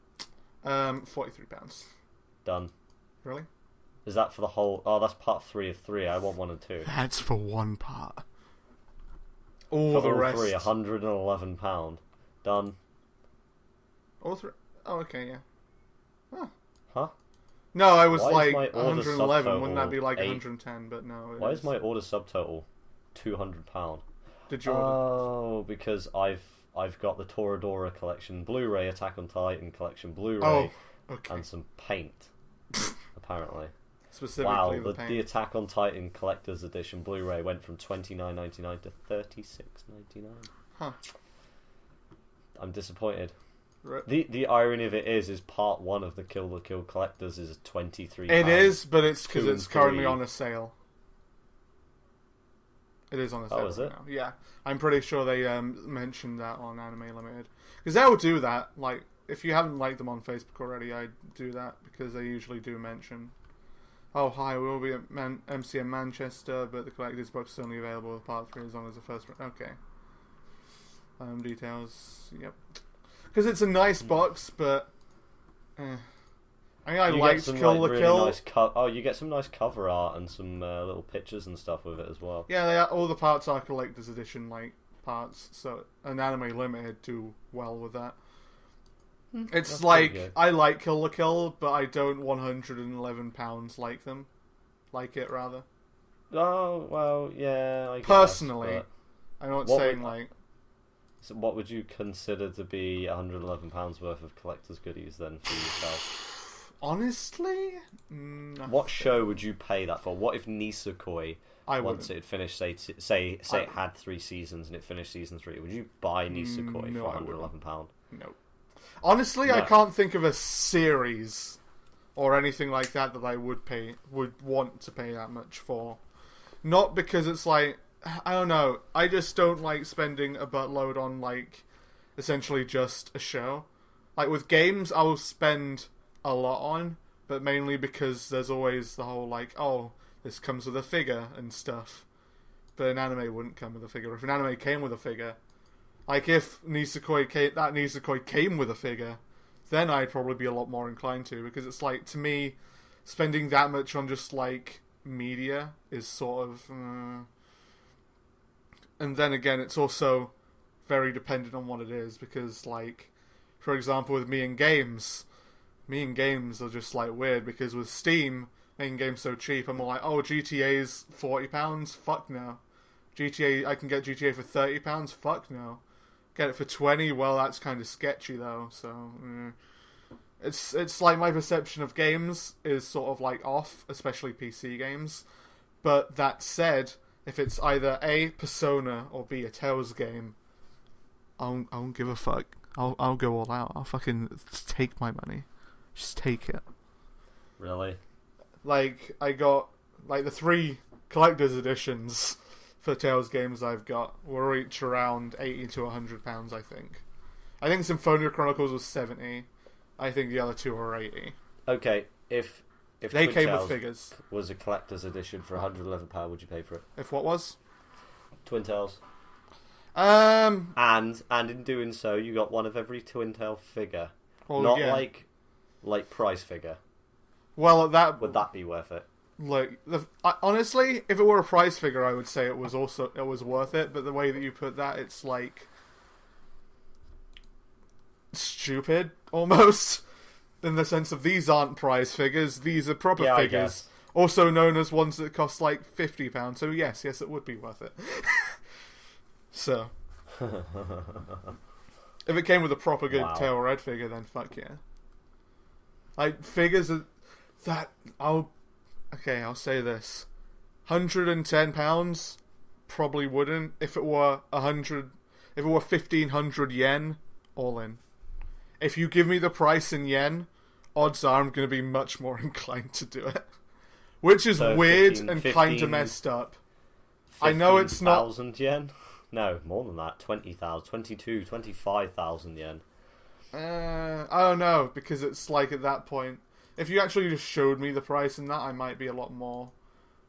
£43. Done. Really? Is that for the whole... Oh, that's part 3 of 3. I want 1 and 2. That's for one part. All for the all rest... 3, £111. Done. All 3... Oh, okay, yeah. Huh? No, I was Why like 111. Wouldn't that be like 8? 110? But no. Why is my order subtotal £200? Did you order? Oh, because I've got the Toradora collection Blu-ray, Attack on Titan collection Blu-ray, and some paint. Apparently. Specifically wow, the paint. The Attack on Titan collector's edition Blu-ray went from $29.99 to $36.99. Huh. I'm disappointed. Right. The irony of it is part 1 of the Kill the Kill collectors is £23. It is, but it's because it's currently 3. on a sale. It is on a sale. Oh, is it? Now. Yeah, I'm pretty sure they mentioned that on Anime Limited because they'll do that. Like, if you haven't liked them on Facebook already, I do that because they usually do mention. Oh, hi, we'll be at MCM Manchester, but the collector's box is only available with part 3 as long as the first one. Okay. Details. Yep. Because it's a nice box, but I mean, I liked Kill the Kill. Nice you get some nice cover art and some little pictures and stuff with it as well. Yeah, all the parts are collector's edition like parts, so an Anime Limited do well with that. It's That's like I like Kill the Kill, but I don't £111 like them. Like it rather. Oh well, yeah. I Personally, guess, I'm not saying like. So what would you consider to be £111 worth of collector's goodies then for yourself? Honestly, what show would you pay that for? What if Nisekoi, once it had finished, say it had 3 seasons and it finished season 3, would you buy Nisekoi for £111? No. Honestly, no. I can't think of a series or anything like that I would want to pay that much for. Not because it's like, I don't know, I just don't like spending a buttload on like essentially just a show. Like with games, I'll spend a lot on, but mainly because there's always the whole like, oh, this comes with a figure and stuff. But an anime wouldn't come with a figure. If an anime came with a figure, like if Nisekoi came with a figure, then I'd probably be a lot more inclined to, because it's like, to me, spending that much on just like media is sort of and then again, it's also very dependent on what it is, because like, for example, with me and games are just like weird, because with Steam making games so cheap, I'm like, oh, GTA's £40, fuck no. I can get GTA for £30, fuck no. Get it for 20, well, that's kind of sketchy though, so it's like my perception of games is sort of like off, especially PC games. But that said, if it's either A, Persona, or B, a Tales game, I won't give a fuck. I'll go all out. I'll fucking take my money. Just take it. Really? Like, I got like the 3 collector's editions for Tales games I've got were each around £80 to £100, I think. I think Symphonia Chronicles was 70. I think the other 2 are 80. Okay, if they Twin came Tales with figures was a collector's edition for £111, would you pay for it? If what was? Twin Tales. And in doing so, you got one of every Twin Tail figure. Well, not yeah. like price figure. Well, would that be worth it? Like, honestly, if it were a price figure, I would say it was worth it. But the way that you put that, it's like stupid, almost. In the sense of these aren't prize figures, these are proper figures. Also known as ones that cost like £50. So yes, it would be worth it. So. If it came with a proper good tail red figure, then fuck yeah. Like, figures that I'll say this. £110 probably wouldn't. If it were 1,500 yen, all in. If you give me the price in yen, odds are I'm going to be much more inclined to do it. Which is weird and kind of messed up. I know it's not... 15,000 yen? No, more than that. 20,000, 22, 25,000 yen. I don't know, because it's like at that point, if you actually just showed me the price and that, I might be a lot more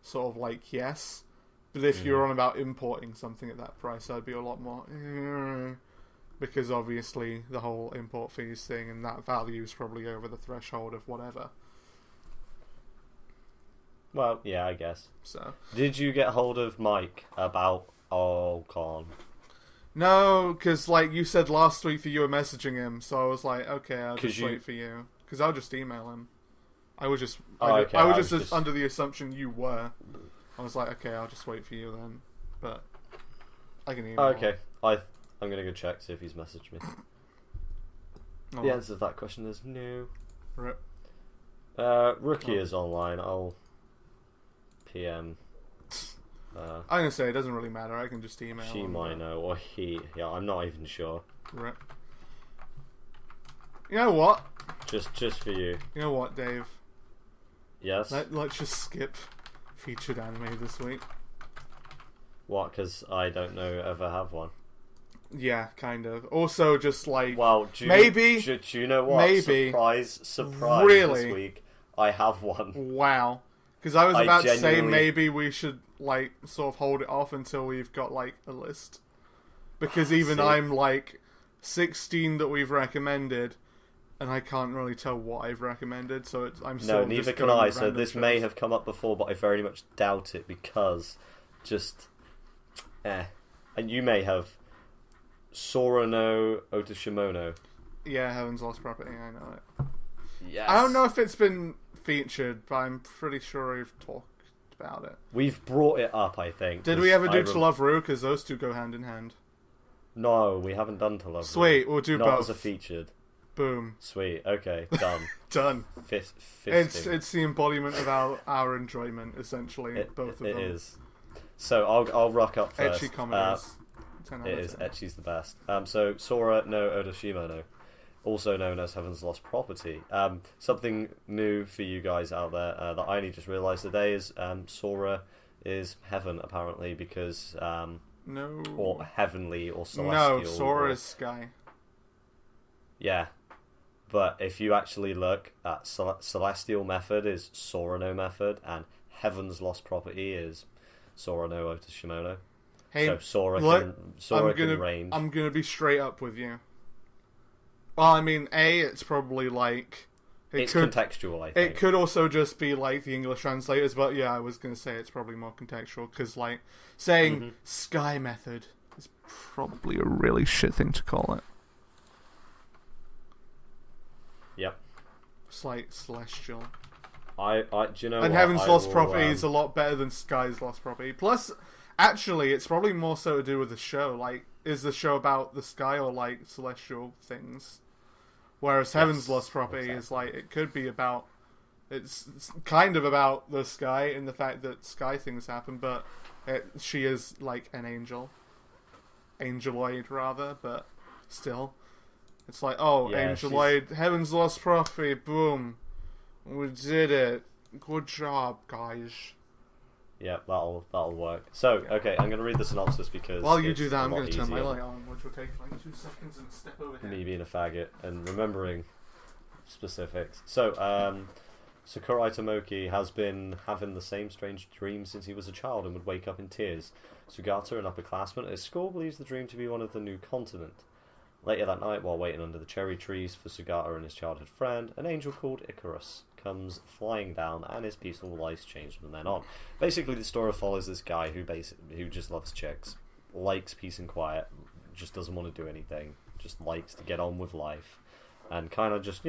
sort of like, yes. But if you're on about importing something at that price, I'd be a lot more... because obviously the whole import fees thing and that value is probably over the threshold of whatever. Well, yeah, I guess. So, did you get hold of Mike about Ocon? No, because like you said last week that you were messaging him, so I was like, okay, I'll just wait for you. Because I'll just email him. I was just under the assumption you were. I was like, okay, I'll just wait for you then. But I can email him. I'm going to go check, see if he's messaged me. The answer to that question is no. Rip. Rookie is online. I'll PM. I'm going to say it doesn't really matter. I can just email She him. might know, or he. Yeah, I'm not even sure. Rip. You know what? Just for you. You know what, Dave? Yes? Let's just skip featured anime this week. What, because I don't know ever have one? Yeah, kind of. Also, just like... Well, do you know what? Maybe. Surprise, really? This week, I have one. Wow. Because I was about to say maybe we should, like, sort of hold it off until we've got, like, a list. Because even I'm, like, 16 that we've recommended, and I can't really tell what I've recommended, so I'm still No, neither can I, so this may have come up before, but I very much doubt it, because and you may have Sora no Otashimono. Yeah, Heaven's Lost Property, I know it. Yes. I don't know if it's been featured, but I'm pretty sure we've talked about it. We've brought it up, I think. Did we ever do To Love Ru? Because those two go hand in hand. No, we haven't done To Love Ru. Sweet, we'll do both. Not as a featured. Boom. Sweet, okay, done. Done. Fisting. It's the embodiment of our enjoyment, essentially, both of them. It is. So I'll rock up first. Ecchi comedies. It is. Ecchi's the best. So Sora no Odashimono, also known as Heaven's Lost Property. Something new for you guys out there that I only just realised today is Sora is heaven, apparently, because... no. Or heavenly, or celestial. No, Sora is sky. Yeah. But if you actually look at celestial method is Sora no method, and Heaven's Lost Property is Sora no Otashimono. Hey, so Sora can range. I'm gonna be straight up with you. Well, I mean, it's probably like... It's contextual, I think. It could also just be like the English translators, but yeah, I was gonna say it's probably more contextual, because like, saying sky method is probably a really shit thing to call it. Yep. It's like celestial. Do you know? And Heaven's Lost Property is a lot better than Sky's Lost Property. Plus, actually, it's probably more so to do with the show. Like, is the show about the sky or like celestial things? Whereas Heaven's Lost Property is like, it could be about... It's kind of about the sky and the fact that sky things happen, but she is like an angel. Angeloid, rather, but still. It's like, Angeloid, Heaven's Lost Property, boom. We did it. Good job, guys. Yeah, that'll work. So, okay, I'm going to read the synopsis because... While you do that, I'm going to turn my light on, which will take like 2 seconds and step over here. Me being a faggot and remembering specifics. So, Sakurai Tomoki has been having the same strange dream since he was a child and would wake up in tears. Sugata, an upperclassman at his school, believes the dream to be one of the new continent. Later that night, while waiting under the cherry trees for Sugata and his childhood friend, an angel called Icarus comes flying down, and his peaceful life changed from then on. Basically, the story follows this guy who just loves chicks, likes peace and quiet, just doesn't want to do anything, just likes to get on with life, and kind of just,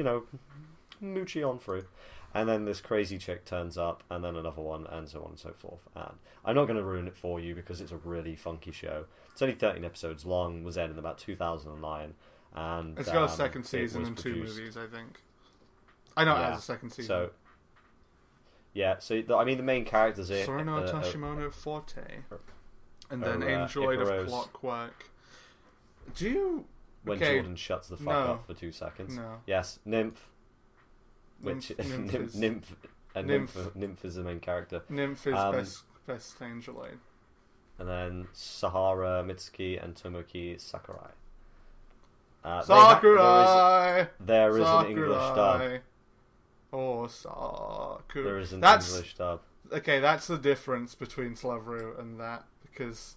moochy on through. And then this crazy chick turns up, and then another one, and so on and so forth. And I'm not going to ruin it for you because it's a really funky show. It's only 13 episodes long, was aired in about 2009. And it's got a second season and 2 movies, I think. I know it has a second season. So, the main characters here... Sorno Tashimono Forte. And then Android of Clockwork. Do you... When Jordan shuts the fuck up for 2 seconds. No. Yes, Nymph. Nymph is the main character. Nymph is best Angeloid. And then Sahara Mitsuki and Tomoki Sakurai. Sakurai! There is an English dub. Oh, Sakurai. There is an English dub. Okay, that's the difference between Televeru and that. Because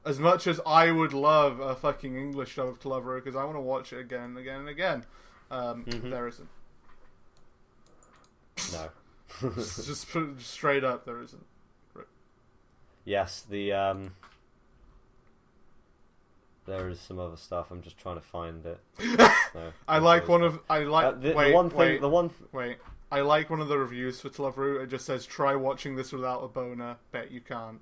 as much as I would love a fucking English dub of Televeru, because I want to watch it again and again and again, there isn't. No. just put it straight up, there isn't. Yes, there is some other stuff. I'm just trying to find it. No, I like one of the reviews for Televeru. It just says, "Try watching this without a boner. Bet you can't."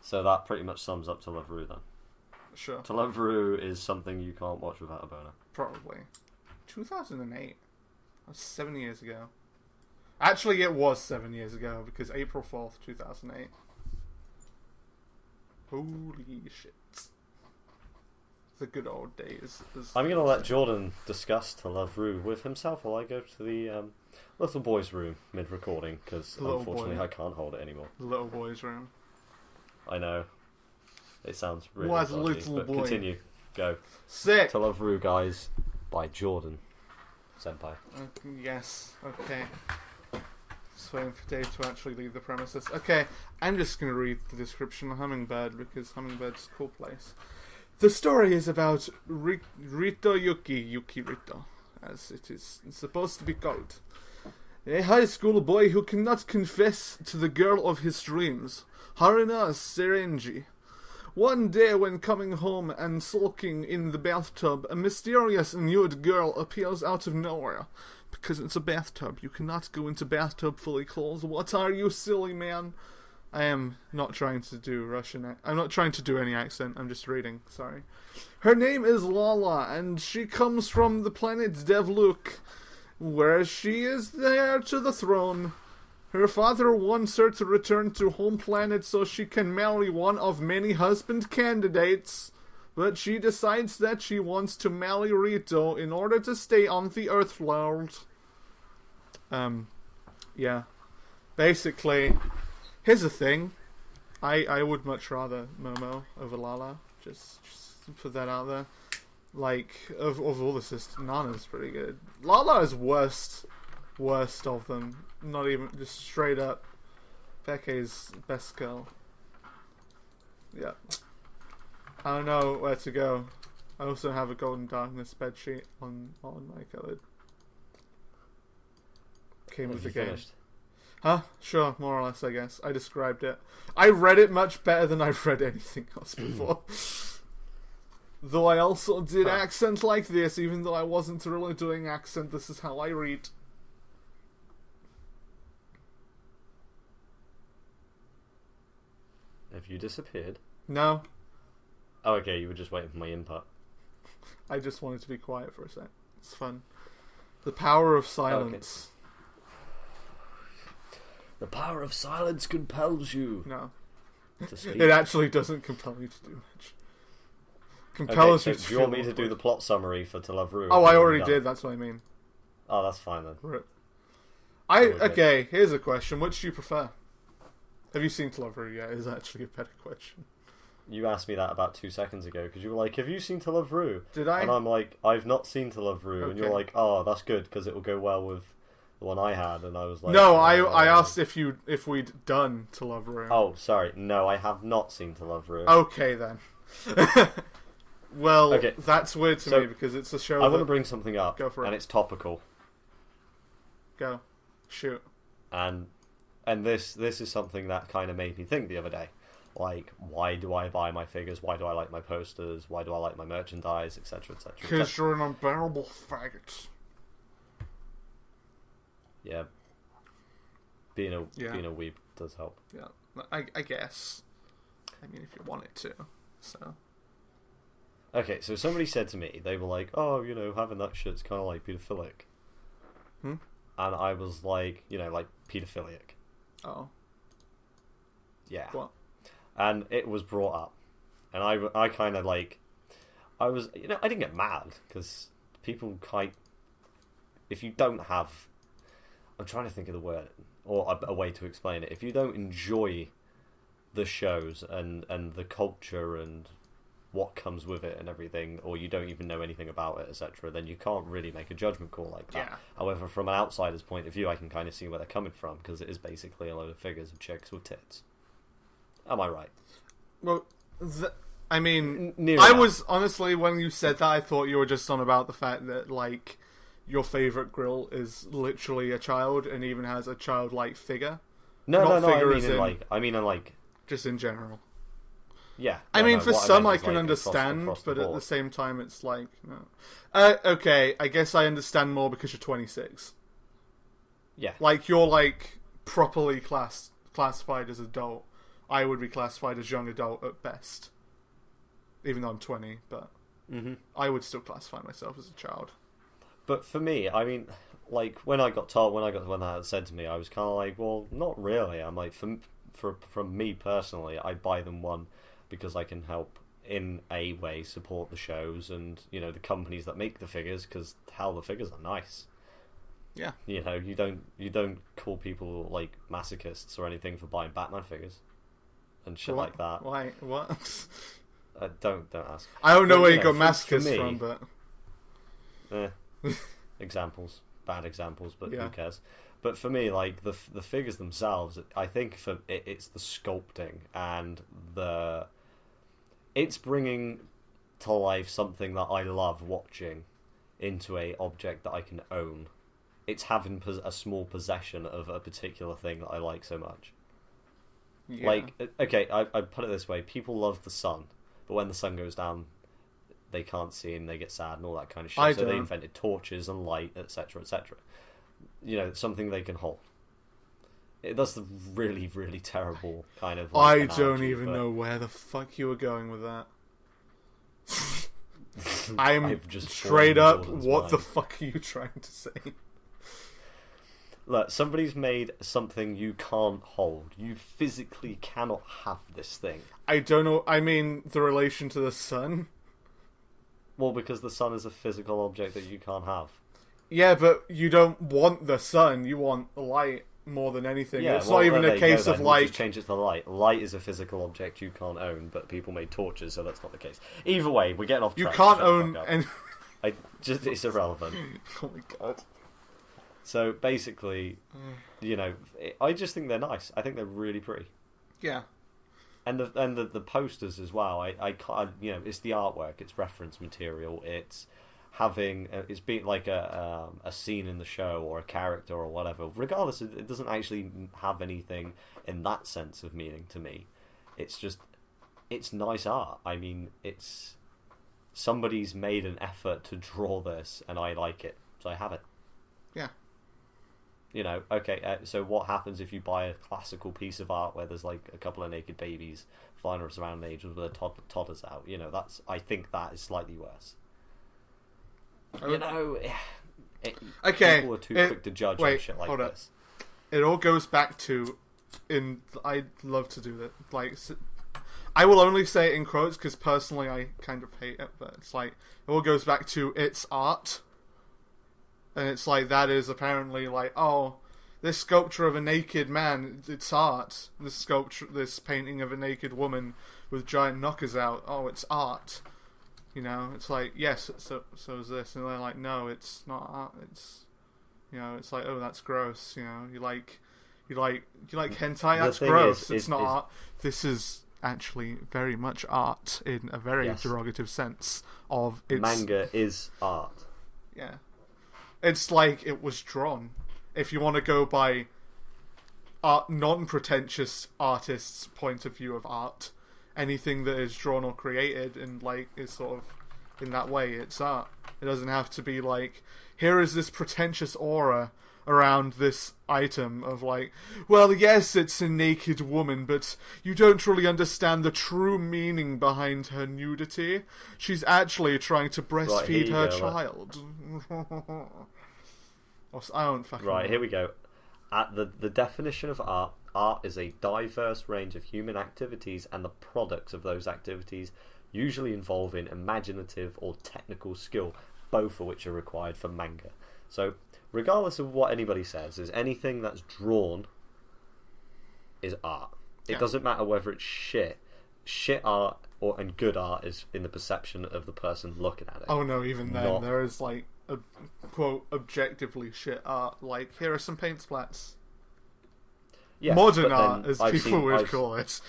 So that pretty much sums up Televeru then. Sure. Televeru is something you can't watch without a boner. Probably. 2008. That was 7 years ago. Actually, it was 7 years ago, because April 4th, 2008. Holy shit. The good old days. I'm going to let Jordan discuss Televeru with himself while I go to the little boy's room mid-recording, because unfortunately I can't hold it anymore. The little boy's room. I know. It sounds really What dodgy, little but boy? Continue. Go. Sick! Televeru, guys, by Jordan Senpai. Yes, okay. Just waiting for Dave to actually leave the premises. Okay, I'm just going to read the description of Hummingbird, because Hummingbird's a cool place. The story is about Rito Yuki Rito, as it is supposed to be called. A high school boy who cannot confess to the girl of his dreams, Haruna Serenji. One day when coming home and sulking in the bathtub, a mysterious nude girl appears out of nowhere. Because it's a bathtub, you cannot go into bathtub fully clothed. What are you, silly man? I am not trying to do Russian. I'm not trying to do any accent. I'm just reading. Sorry. Her name is Lala, and she comes from the planet Devluk, where she is the heir to the throne. Her father wants her to return to home planet so she can marry one of many husband candidates, but she decides that she wants to marry Rito in order to stay on the Earth world. Yeah. Basically, here's the thing. I would much rather Momo over Lala. Just put that out there. Like, of all the sisters, Nana's pretty good. Lala is worst of them. Not even, just straight up. Becke's best girl. Yeah. I don't know where to go. I also have a Golden Darkness bedsheet on my cupboard. Came with the game. Finished? Huh? Sure, more or less, I guess. I described it. I read it much better than I've read anything else before. Though I also did accent like this, even though I wasn't really doing accent, this is how I read. Have you disappeared? No. Oh, okay, you were just waiting for my input. I just wanted to be quiet for a sec. It's fun. The power of silence. Okay. The power of silence compels you. No. To speak. It actually doesn't compel you to do much. Compels you to do you want me to do the plot summary for Televeru? Oh, I already did, that's what I mean. Oh, that's fine then. Right. Okay, here's a question. Which do you prefer? Have you seen Televeru yet? Is actually a better question. You asked me that about 2 seconds ago, because you were like, have you seen Televeru? Did I? And I'm like, I've not seen Televeru. Okay. And you're like, oh, that's good, because it will go well with the one I had. And I was like... No, I asked if we'd done Televeru. Oh, sorry. No, I have not seen Televeru. Okay, then. Well, okay. That's weird to me, because it's a show I want to bring something up, Go for it. and it's topical. Go. Shoot. And this is something that kind of made me think the other day. like, why do I buy my figures? Why do I like my posters? Why do I like my merchandise, etc., etc. Because you're an unbearable faggot. Yeah. Being a weeb does help. Yeah, I guess. I mean, if you want it to. So. Okay, so somebody said to me, they were like, oh, having that shit's kind of like pedophilic. Hmm? And I was like, like pedophilic. Oh. Yeah. What? And it was brought up. And I kind of like... I was... I didn't get mad, because people if you don't have... I'm trying to think of the word, or a way to explain it. If you don't enjoy the shows and the culture and what comes with it and everything, or you don't even know anything about it, etc., then you can't really make a judgment call like that. Yeah. However, from an outsider's point of view, I can kind of see where they're coming from, because it is basically a load of figures of chicks with tits. Am I right? Well, I mean, I was, honestly, when you said that, I thought you were just on about the fact that, like, your favourite grill is literally a child and even has a childlike figure. No, I mean, just in general. Yeah. I mean, for some I can understand, but at the same time, it's like, no. Okay, I guess I understand more because you're 26. Yeah. Like, you're, like, properly classified as adult. I would be classified as young adult at best. Even though I'm 20, but I would still classify myself as a child. But for me, I mean, like, when that said to me, I was kind of like, well, not really. I'm like, from me personally, I buy them, one, because I can help in a way support the shows and, the companies that make the figures, because hell, the figures are nice. Yeah. You don't call people like masochists or anything for buying Batman figures and shit like that. Why? What? Don't ask. I don't know where you got masochists from, but examples, bad examples, but yeah. Who cares? But for me, like the figures themselves, I think it's the sculpting and it's bringing to life something that I love watching into a object that I can own. It's having a small possession of a particular thing that I like so much. Yeah. Like, okay, I put it this way: people love the sun, but when the sun goes down, they can't see and they get sad and all that kind of shit. So they invented torches and light, etc., etc. Something they can hold. That's the really, really terrible kind of. I don't even know where the fuck you were going with that. I'm just straight up. What the fuck are you trying to say? Look, somebody's made something you can't hold. You physically cannot have this thing. I don't know. I mean, the relation to the sun. Well, because the sun is a physical object that you can't have. Yeah, but you don't want the sun. You want light more than anything. Yeah, it's not even a case of like... Just change it to the light. Light is a physical object you can't own, but people made torches, so that's not the case. Either way, we're getting off track. You can't own... It's irrelevant. Oh my god. So basically, I just think they're nice. I think they're really pretty. Yeah. And the posters as well. I can't, it's the artwork. It's reference material. It's it's being like a scene in the show or a character or whatever. Regardless, it doesn't actually have anything in that sense of meaning to me. It's just, it's nice art. I mean, it's somebody's made an effort to draw this, and I like it, so I have it. Yeah. Okay, so what happens if you buy a classical piece of art where there's like a couple of naked babies flying around ages with their toddlers out? I think that is slightly worse. Okay. People are too quick to judge on shit like this. It all goes back to, I'd love to do that. Like, I will only say it in quotes because personally I kind of hate it, but it's like, it all goes back to it's art. And it's like, that is apparently like, oh, this sculpture of a naked man, it's art. This painting of a naked woman with giant knockers out, oh, it's art. It's like, yes, so is this. And they're like, no, it's not art. It's, it's like, oh, that's gross. You like hentai, that's gross. It's not art. This is actually very much art in a very derogative sense of it's... Manga is art. Yeah. It's like it was drawn. If you want to go by non-pretentious artist's point of view of art. Anything that is drawn or created and like is sort of in that way, it's art. It doesn't have to be like, here is this pretentious aura around this item of like, well, yes, it's a naked woman, but you don't really understand the true meaning behind her nudity. She's actually trying to breastfeed her child. I don't fucking know. Here we go. At the definition of art is a diverse range of human activities and the products of those activities, usually involving imaginative or technical skill, both of which are required for manga. So, regardless of what anybody says, is anything that's drawn is art. It doesn't matter whether it's shit. Shit art and good art is in the perception of the person looking at it. Oh no, even then, there is like a quote objectively shit art. Like, here are some paint splats. Yes, modern art, as people would call it.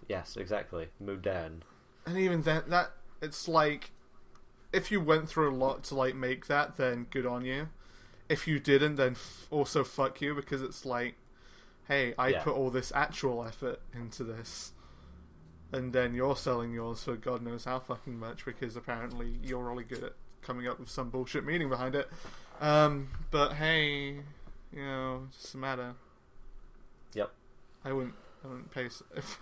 Yes, exactly. Modern. And even then, it's like, if you went through a lot to like make that, then good on you. If you didn't, then also fuck you, because it's like, hey, I put all this actual effort into this, and then you're selling yours for God knows how fucking much, because apparently you're really good at coming up with some bullshit meaning behind it. But hey, you know, it doesn't matter. Yep. I wouldn't pay if,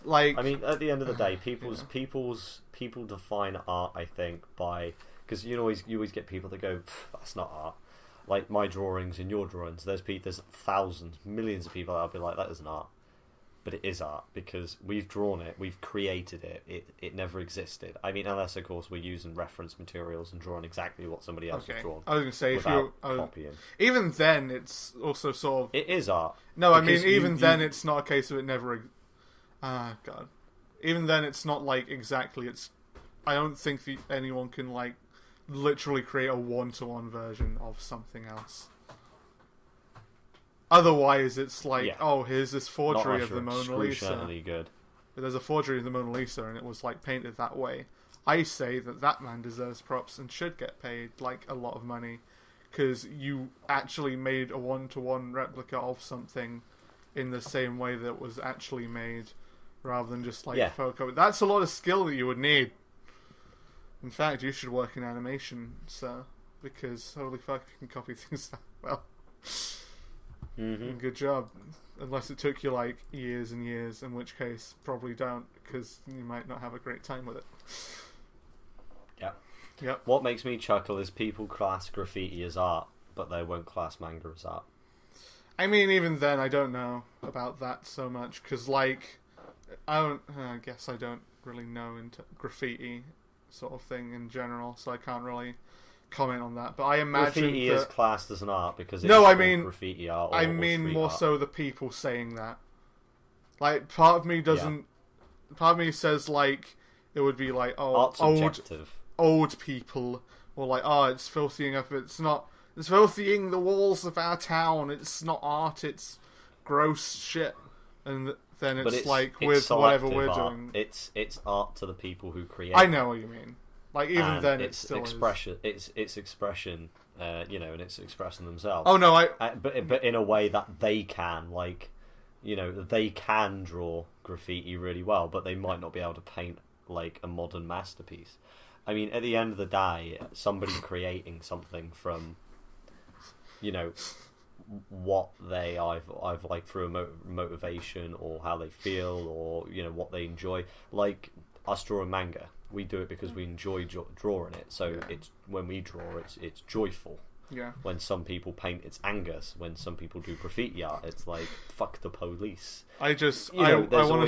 like. I mean, at the end of the day, people define art, I think, by, because you always get people that go, that's not art. Like my drawings and your drawings, there's thousands, millions of people that'll be like, that isn't art. But it is art, because we've drawn it, we've created it. It never existed. I mean, unless of course we're using reference materials and drawing exactly what somebody else has drawn. I was going to say, copying. Even then, it's also sort of, it is art. No, I mean, even then, it's not a case of it never. God. Even then, it's not like exactly. I don't think anyone can like literally create a one-to-one version of something else. Otherwise, it's like, oh, here's this forgery of the Mona Lisa. Good. There's a forgery of the Mona Lisa, and it was like painted that way. I say that man deserves props and should get paid like a lot of money, because you actually made a one-to-one replica of something in the same way that it was actually made, rather than just like photo. That's a lot of skill that you would need. In fact, you should work in animation, sir, because holy fuck, you can copy things that well. Mm-hmm. Good job. Unless it took you like years and years, in which case probably don't, because you might not have a great time with it. Yep. What makes me chuckle is people class graffiti as art, but they won't class manga as art. I mean, even then, I don't know about that so much, because like, I guess I don't really know into graffiti sort of thing in general, so I can't really comment on that. But I imagine graffiti is classed as an art because it's graffiti art. I mean more art. So the people saying that. Like, part of me doesn't. Part of me says like it would be like, oh, old people, or like, oh, it's filthying up. It's not. It's filthying the walls of our town. It's not art. It's gross shit. And then it's like with whatever we're doing. It's art to the people who create. I know what you mean. Like, even then, it's still expression. It's expression. And it's expressing themselves. Oh no, but in a way that they can, like, they can draw graffiti really well, but they might not be able to paint like a modern masterpiece. I mean, at the end of the day, somebody creating something from, what they I've like through a motivation or how they feel or what they enjoy. Like us drawing manga, we do it because we enjoy drawing it. So it's when we draw, it's joyful. Yeah. When some people paint, it's anger. When some people do graffiti art, it's like fuck the police. I want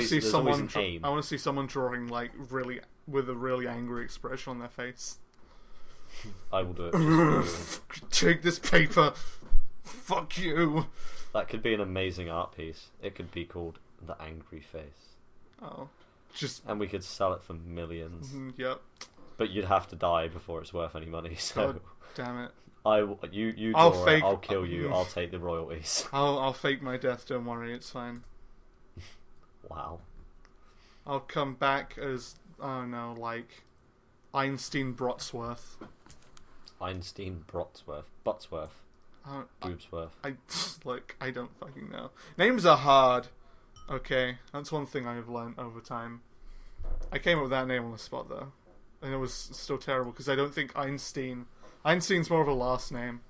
to see someone. I want to see someone drawing like really with a really angry expression on their face. I will do it. Take this paper. Fuck you. That could be an amazing art piece. It could be called The Angry Face. Oh. And we could sell it for millions. Yep. But you'd have to die before it's worth any money, so... God damn it. You draw it, I'll kill you, I'll take the royalties. I'll fake my death, don't worry, it's fine. Wow. I'll come back as, I don't know, like... Einstein Brotsworth. Einstein Brotsworth. Buttsworth. Boobsworth. I don't fucking know. Names are hard. Okay, that's one thing I've learned over time. I came up with that name on the spot though, and it was still terrible because I don't think Einstein's more of a last name.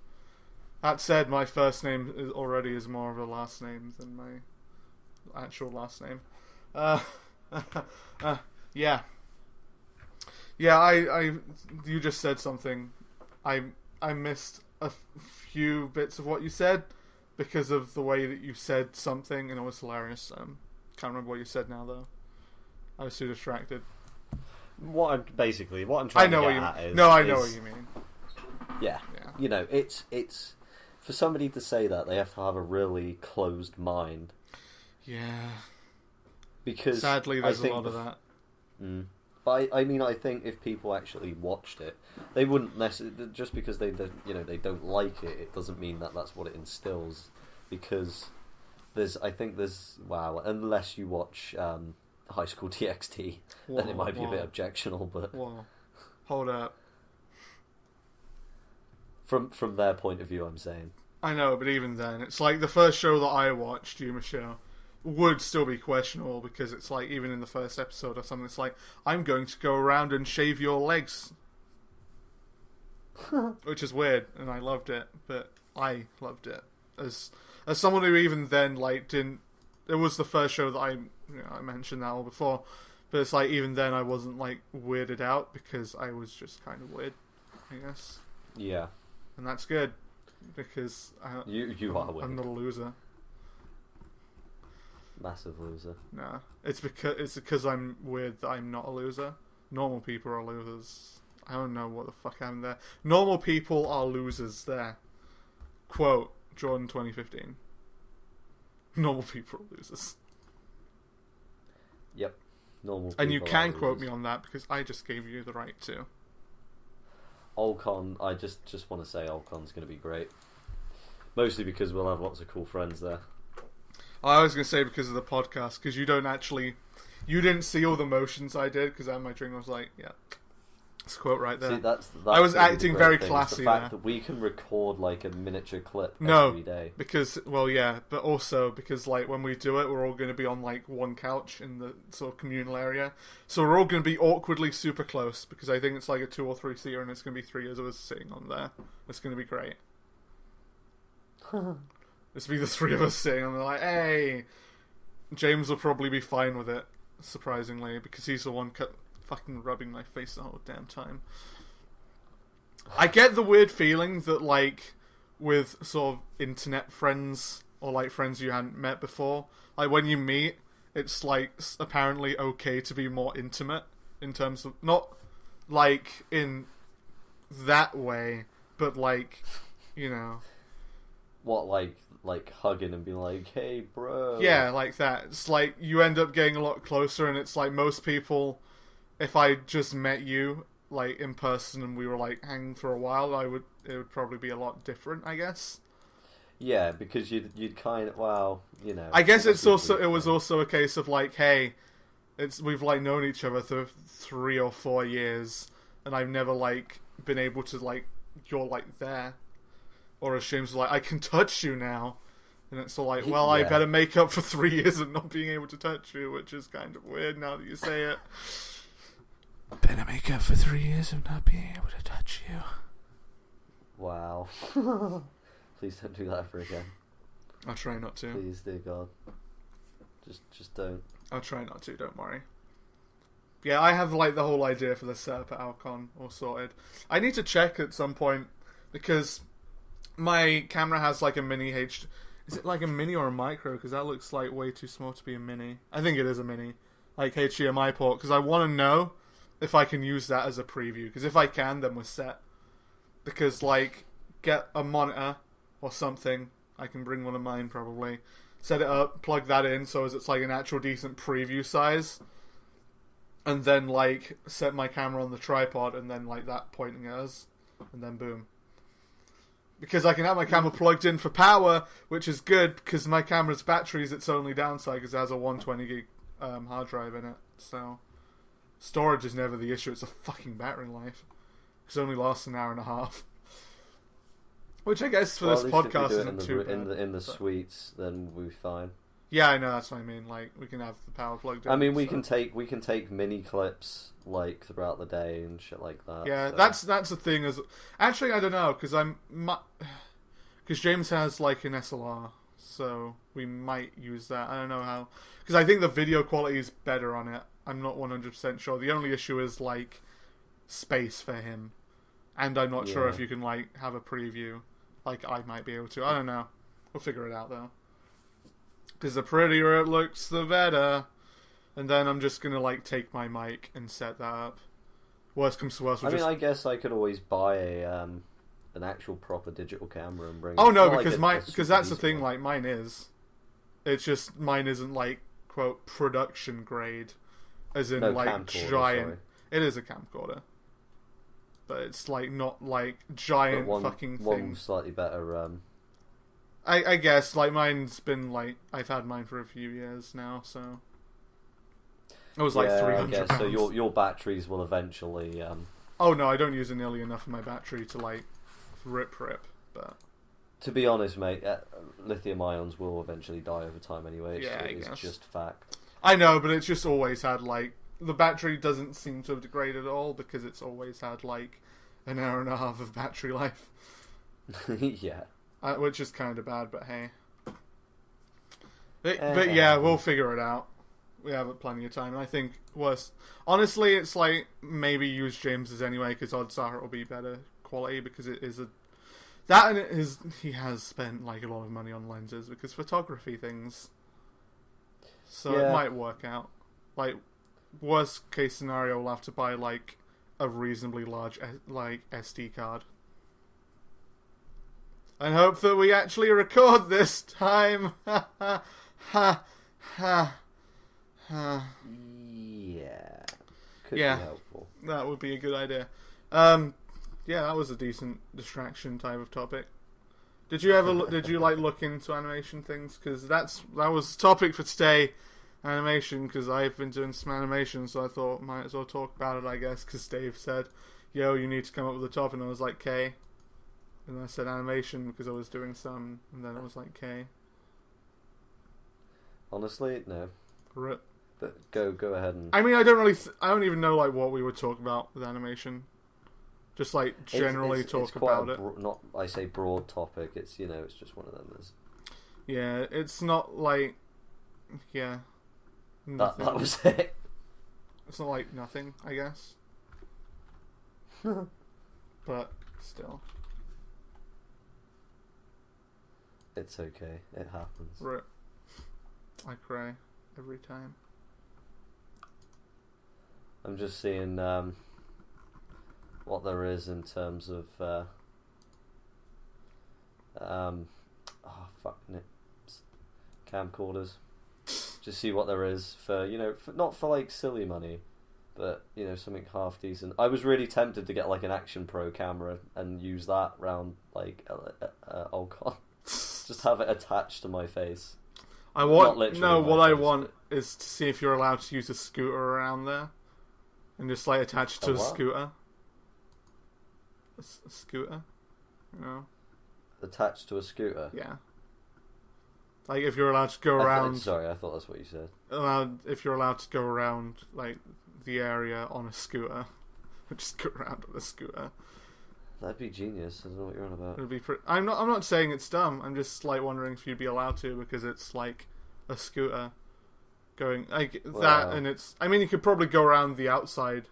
That said, my first name is more of a last name than my actual last name. Yeah. You just said something. I missed a few bits of what you said because of the way that you said something, and it was hilarious. Can't remember what you said now though. I was too distracted. What I'm trying to get at is... No, I know what you mean. Yeah. You know, it's for somebody to say that, they have to have a really closed mind. Yeah. Because sadly, there's a lot of that. But I mean, I think if people actually watched it, they wouldn't necessarily... Just because they don't like it, it doesn't mean that that's what it instills. Because unless you watch High School DxD, then it might be a bit objectionable. But hold up. From their point of view, I'm saying. I know, but even then, it's like the first show that I watched, Yuma Show, would still be questionable because it's like, even in the first episode or something, it's like, I'm going to go around and shave your legs. Which is weird, and I loved it, but I loved it. As someone who even then, like, didn't... It was the first show that I mentioned that all before, but it's like, even then I wasn't, like, weirded out because I was just kind of weird, I guess. Yeah. And that's good, because you are weird. I'm not a loser. Massive loser. Nah, it's because I'm weird that I'm not a loser. Normal people are losers. I don't know what the fuck happened there. Normal people are losers there. Quote, Jordan 2015. Normal people are losers. Yep. Normal people. And you can quote me on that because I just gave you the right to. Olcon, I just want to say Olcon's going to be great. Mostly because we'll have lots of cool friends there. I was going to say because of the podcast, because you didn't see all the motions I did, because I had my drink, I was like, yeah, it's a quote right there. See, that's I was acting very classy there. The fact there. that we can record like a miniature clip every day. Because, well, yeah, but also because, like, when we do it, we're all going to be on, like, one couch in the sort of communal area. So we're all going to be awkwardly super close, because I think it's like a 2 or 3 seater, and it's going to be 3 of us sitting on there. It's going to be great. It's be the 3 of us sitting and they're like, hey! James will probably be fine with it, surprisingly, because he's the one fucking rubbing my face the whole damn time. I get the weird feeling that, like, with sort of internet friends, or, like, friends you hadn't met before, like, when you meet, it's, like, apparently okay to be more intimate, in terms of, not, like, in that way, but, like, you know... What, like hugging and being like, hey, bro. Yeah, like that. It's like, you end up getting a lot closer, and it's like, most people, if I just met you, like, in person, and we were, like, hanging for a while, it would probably be a lot different, I guess. Yeah, because you'd kind of, well, you know. I guess it was also a case of, like, hey, we've, like, known each other for 3 or 4 years, and I've never, like, been able to, like, you're, like, there. Or as James was like, I can touch you now. And it's all like, well, I better make up for 3 years of not being able to touch you, which is kind of weird now that you say it. Better make up for 3 years of not being able to touch you. Wow. Please don't do that ever again. I'll try not to. Please, dear God. Just don't. I'll try not to, don't worry. Yeah, I have, like, the whole idea for the setup at Alcon all sorted. I need to check at some point, because... my camera has, like, a mini H... Is it, like, a mini or a micro? Because that looks, like, way too small to be a mini. I think it is a mini. Like, HDMI port. Because I want to know if I can use that as a preview. Because if I can, then we're set. Because, like, get a monitor or something. I can bring one of mine, probably. Set it up, plug that in so as it's, like, an actual decent preview size. And then, like, set my camera on the tripod and then, like, that pointing at us. And then boom. Because I can have my camera plugged in for power, which is good, because my camera's battery is its only downside, because it has a 120 gig hard drive in it. So, storage is never the issue, it's a fucking battery life. Because it only lasts an hour and a half. Which I guess for this at least if podcast we do it isn't too bad. in the suites, then we'll be fine. Yeah, I know, that's what I mean. Like, we can have the power plugged in. I mean, we can take mini clips like throughout the day and shit like that. Yeah, so. that's the thing. Actually, I don't know, because James has like an SLR, so we might use that. I don't know how, because I think the video quality is better on it. I'm not 100% sure. The only issue is like space for him, and I'm not sure if you can like have a preview. Like I might be able to. I don't know. We'll figure it out though. Because the prettier it looks, the better. And then I'm just gonna like take my mic and set that up. Worst comes to worst, I guess I could always buy an actual proper digital camera and bring. Oh no, because that's the thing. Like mine is, it's just mine isn't like quote production grade, as in like giant. Sorry. It is a camcorder, but it's like not like giant fucking thing. One slightly better. I guess like mine's been like I've had mine for a few years now, so. It was like £300. I guess. So your batteries will eventually. Oh no, I don't use nearly enough of my battery to like rip. But to be honest, mate, lithium ions will eventually die over time anyway. Yeah, so it's just fact. I know, but it's just always had like the battery doesn't seem to have degraded at all because it's always had like an hour and a half of battery life. Yeah, which is kind of bad, but hey. But yeah, we'll figure it out. We have plenty of time, and I think honestly, it's like maybe use James's anyway because odds are it'll be better quality because it is he has spent like a lot of money on lenses because photography things, so it might work out. Like worst case scenario, we'll have to buy like a reasonably large like SD card, and hope that we actually record this time. Ha ha. Yeah, could be helpful. That would be a good idea. Yeah, that was a decent distraction type of topic. Did you like look into animation things? Because that was the topic for today, animation. Because I've been doing some animation, so I thought might as well talk about it. I guess because Dave said, "Yo, you need to come up with a topic," and I was like, "K," and I said animation because I was doing some, and then it was like K. Honestly, no. Rip. But go ahead and. I mean, I don't even know like what we would talk about with animation. Just like generally talk about it. Not I say broad topic. It's it's just one of them. Yeah, it's not like that was it. It's not like nothing, I guess. But still, it's okay. It happens. Right. I cry every time. I'm just seeing what there is in terms of camcorders. Just see what there is for not for like silly money, but something half decent. I was really tempted to get like an Action Pro camera and use that round like Olcon. Just have it attached to my face. What I want is to see if you're allowed to use a scooter around there, and just like attach it to a scooter. A scooter, attached to a scooter. Yeah. Like if you're allowed to go around. Sorry, I thought that's what you said. If you're allowed to go around like the area on a scooter, just go around on a scooter. That'd be genius. I don't know what you're on about. It'd be I'm not saying it's dumb. I'm just like wondering if you'd be allowed to because it's like a scooter going like that, and it's. I mean, you could probably go around the outside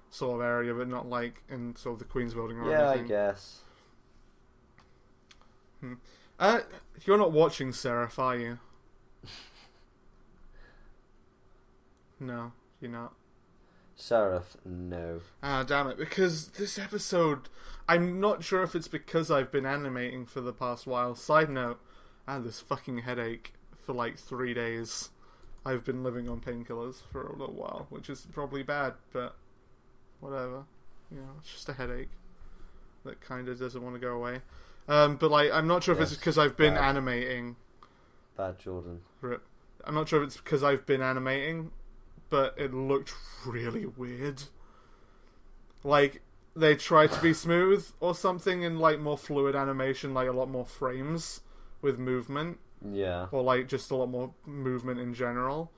sort of area, but not like in sort of the Queen's Building or anything. Yeah, I guess. You're not watching Seraph, are you? No, you're not. Seraph, no. Ah, damn it, because this episode, I'm not sure if it's because I've been animating for the past while. Side note, I had this fucking headache for like 3 days. I've been living on painkillers for a little while, which is probably bad, but whatever. It's just a headache that kind of doesn't want to go away. But like, I'm not sure if it's because I've been animating. Bad Jordan. I'm not sure if it's because I've been animating, but it looked really weird. Like, they try to be smooth or something in like more fluid animation, like a lot more frames with movement. Yeah. Or like just a lot more movement in general.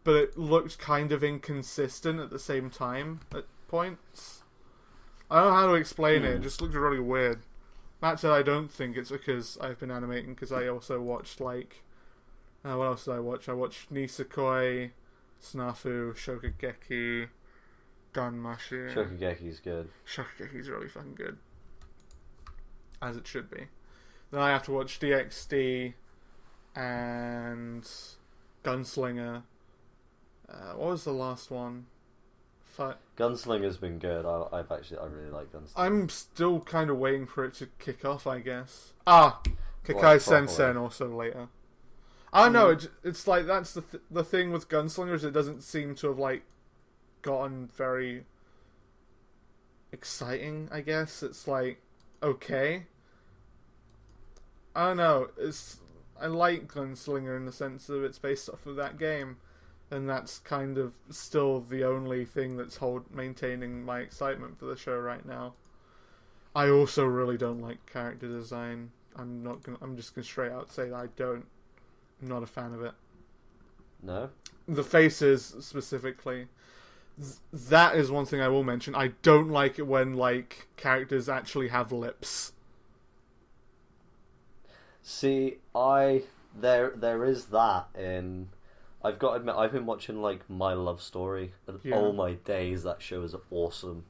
But it looked kind of inconsistent at the same time at points. I don't know how to explain it. It just looked really weird. That said, I don't think it's because I've been animating, because I also watched like... what else did I watch? I watched Nisekoi, Snafu, Shokugeki, Danmashi. Shokugeki's good. Shokugeki's really fucking good. As it should be. Then I have to watch DxD and Gunslinger. What was the last one? Gunslinger's been good. I really like Gunslinger. I'm still kind of waiting for it to kick off, I guess. Kakai Sensen also later. I don't know, it's like that's the thing with Gunslingers, it doesn't seem to have like gotten very exciting, I guess. It's like, okay. I don't know, I like Gunslinger in the sense that it's based off of that game, and that's kind of still the only thing that's maintaining my excitement for the show right now. I also really don't like character design. I'm just gonna straight out say that I don't. I'm not a fan of it. No? The faces, specifically. That is one thing I will mention. I don't like it when, like, characters actually have lips. See, there is that in... I've got to admit, I've been watching, like, My Love Story. And oh my days, that show is awesome.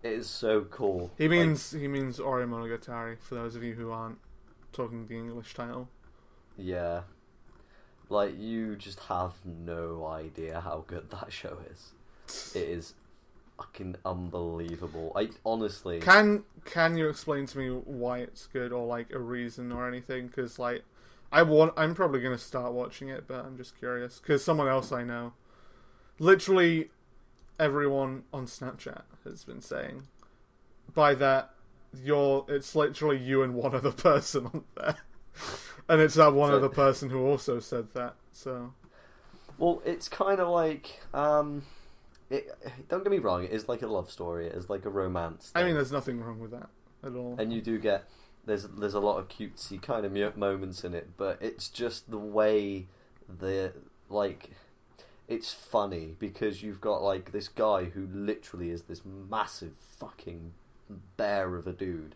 It is so cool. He means Ori Monogatari, for those of you who aren't talking the English title. Yeah. Like, you just have no idea how good that show is. It is fucking unbelievable. I honestly... Can you explain to me why it's good, or, like, a reason or anything? Because, like, I'm probably going to start watching it, but I'm just curious. Because someone else I know, literally everyone on Snapchat has been saying, by that, it's literally you and one other person on there. And it's that one other person who also said that, so... Well, it's kind of like... don't get me wrong, it is like a love story, it is like a romance thing. I mean, there's nothing wrong with that at all. And you do get... There's a lot of cutesy kind of moments in it, but it's just the way it's funny, because you've got, like, this guy who literally is this massive fucking bear of a dude.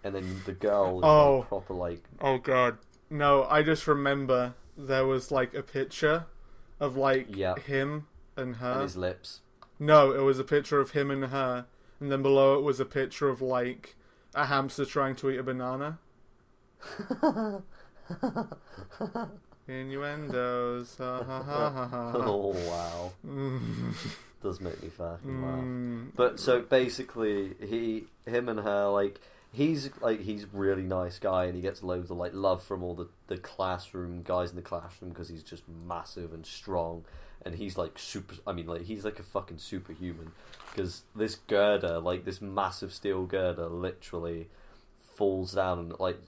And then the girl is like proper, like... Oh, God. No, I just remember there was, like, a picture of, like, him and her. And his lips. No, it was a picture of him and her. And then below it was a picture of, like, a hamster trying to eat a banana. Innuendos. Oh, wow. Does make me fucking laugh. But, so, basically, him and her, like... He's really nice guy, and he gets loads of, like, love from all the classroom guys in the classroom, because he's just massive and strong, and he's like super. I mean, like, he's like a fucking superhuman, because this girder, like this massive steel girder, literally falls down, and like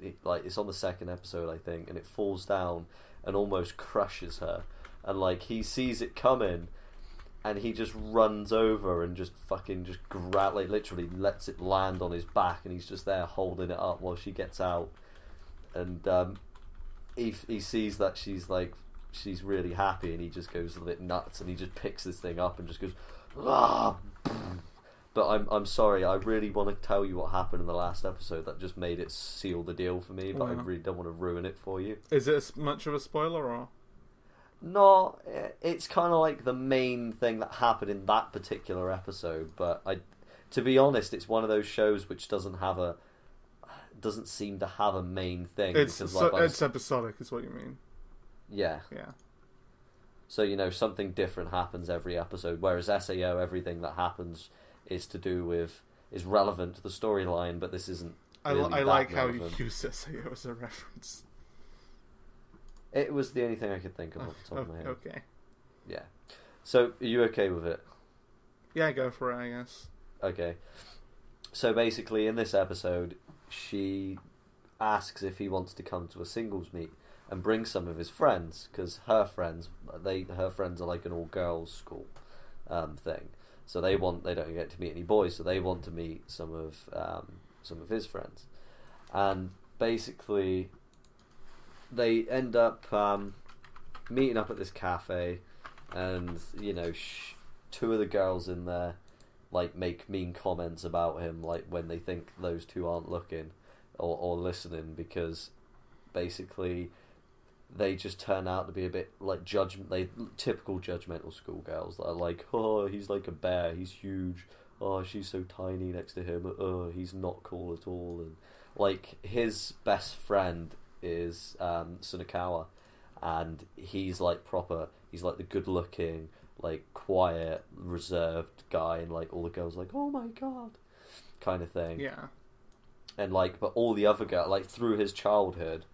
it's on the second episode, I think, and it falls down and almost crushes her, and like he sees it coming. And he just runs over and just fucking like literally lets it land on his back, and he's just there holding it up while she gets out. And he sees that she's really happy, and he just goes a bit nuts, and he just picks this thing up and just goes, ah! But I'm sorry, I really want to tell you what happened in the last episode. That just made it seal the deal for me, but I really don't want to ruin it for you. Is it much of a spoiler, or...? No, it's kind of like the main thing that happened in that particular episode, but to be honest, it's one of those shows which doesn't seem to have a main thing. It's episodic, is what you mean. Yeah. Yeah. So, something different happens every episode, whereas SAO, everything that happens is relevant to the storyline, but this isn't really I like relevant. How you use SAO as a reference. It was the only thing I could think of off the top of my head. Okay. Yeah. So, are you okay with it? Yeah, go for it, I guess. Okay. So, basically, in this episode, she asks if he wants to come to a singles meet and bring some of his friends, because her friends are like an all-girls school thing. So they don't get to meet any boys, so they want to meet some of his friends, and basically they end up meeting up at this cafe, and two of the girls in there like make mean comments about him, like when they think those two aren't looking or listening, because basically they just turn out to be a bit like typical judgmental schoolgirls that are like, oh, he's like a bear, he's huge, oh, she's so tiny next to him, oh, he's not cool at all. And like his best friend is Sunakawa, and he's like the good looking, like quiet, reserved guy, and like all the girls are like, oh my god, kind of thing. Yeah. And like, but all the other girls, like through his childhood,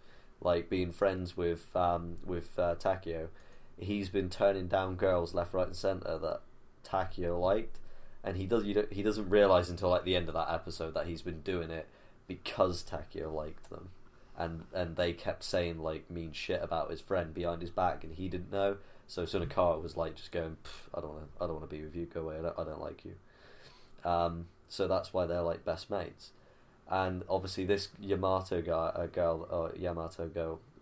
like being friends with Takeo, he's been turning down girls left, right, and center that Takeo liked, and he doesn't realize until like the end of that episode that he's been doing it because Takeo liked them, and they kept saying like mean shit about his friend behind his back, and he didn't know. So Sunakawa was like just going, I don't want to be with you. Go away. I don't like you. So that's why they're like best mates. And obviously this Yamato girl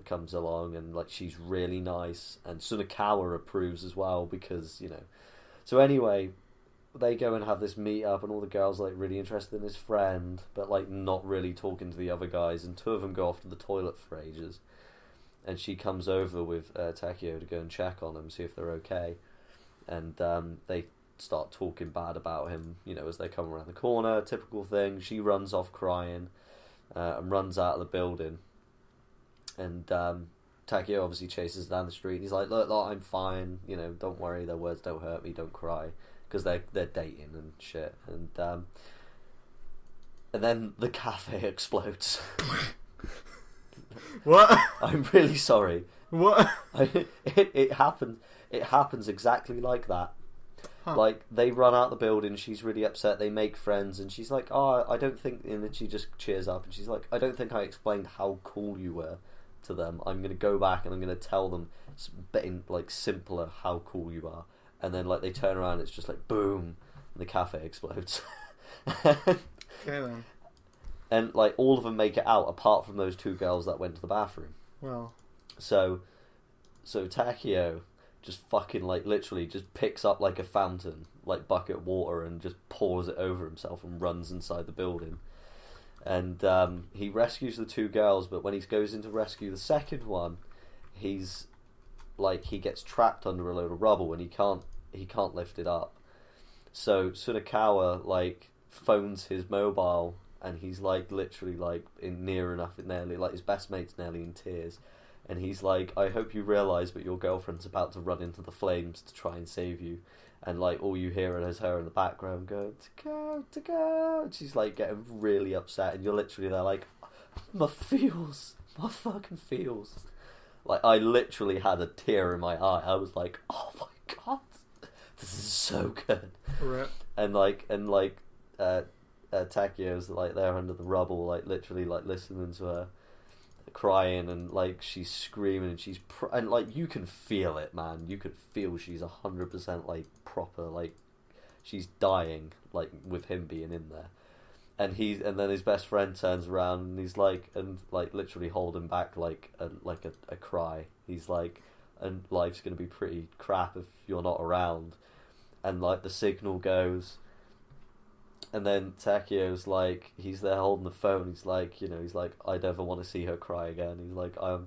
comes along, and like she's really nice, and Sunakawa approves as well because So anyway, they go and have this meet up, and all the girls are like really interested in his friend, but like not really talking to the other guys. And two of them go off to the toilet for ages, and she comes over with Takeo to go and check on them, see if they're okay. And they start talking bad about him, as they come around the corner. Typical thing. She runs off crying and runs out of the building. And Takeo obviously chases her down the street. He's like, look, I'm fine. Don't worry. Their words don't hurt me. Don't cry. Because they're dating and shit. And then the cafe explodes. What? I'm really sorry. What? It happens exactly like that. Huh. Like, they run out the building, she's really upset, they make friends, and she's like, oh, I don't think, and then she just cheers up, and she's like, I don't think I explained how cool you were to them. I'm going to go back and I'm going to tell them in, like, simpler how cool you are. And then, like, they turn around, it's just like, boom, and the cafe explodes. Okay, then. And, like, all of them make it out, apart from those two girls that went to the bathroom. Well. So Takeo just fucking, like, literally just picks up, like, a fountain, like, bucket of water, and just pours it over himself and runs inside the building. And he rescues the two girls, but when he goes in to rescue the second one, he's, like, he gets trapped under a load of rubble, and he can't lift it up. So Sunakawa, like, phones his mobile, and he's, like, literally, like, near enough, nearly, like, his best mate's nearly in tears. And he's like, I hope you realise that your girlfriend's about to run into the flames to try and save you. And, like, all you hear is her in the background going, to go. And she's, like, getting really upset. And you're literally there like, my fucking feels. Like, I literally had a tear in my eye. I was like, oh my god, this is so good. Right. And Takeo's, like, there under the rubble, like, literally, like, listening to her crying, and like she's screaming, and and like you can feel it, man. You could feel she's 100% like proper, like she's dying, like with him being in there. And then his best friend turns around, and he's like, and like literally holding back like a cry. He's like, and life's gonna be pretty crap if you're not around. And like the signal goes. And then Takeo's like, he's there holding the phone. He's like, I never want to see her cry again. He's like, I,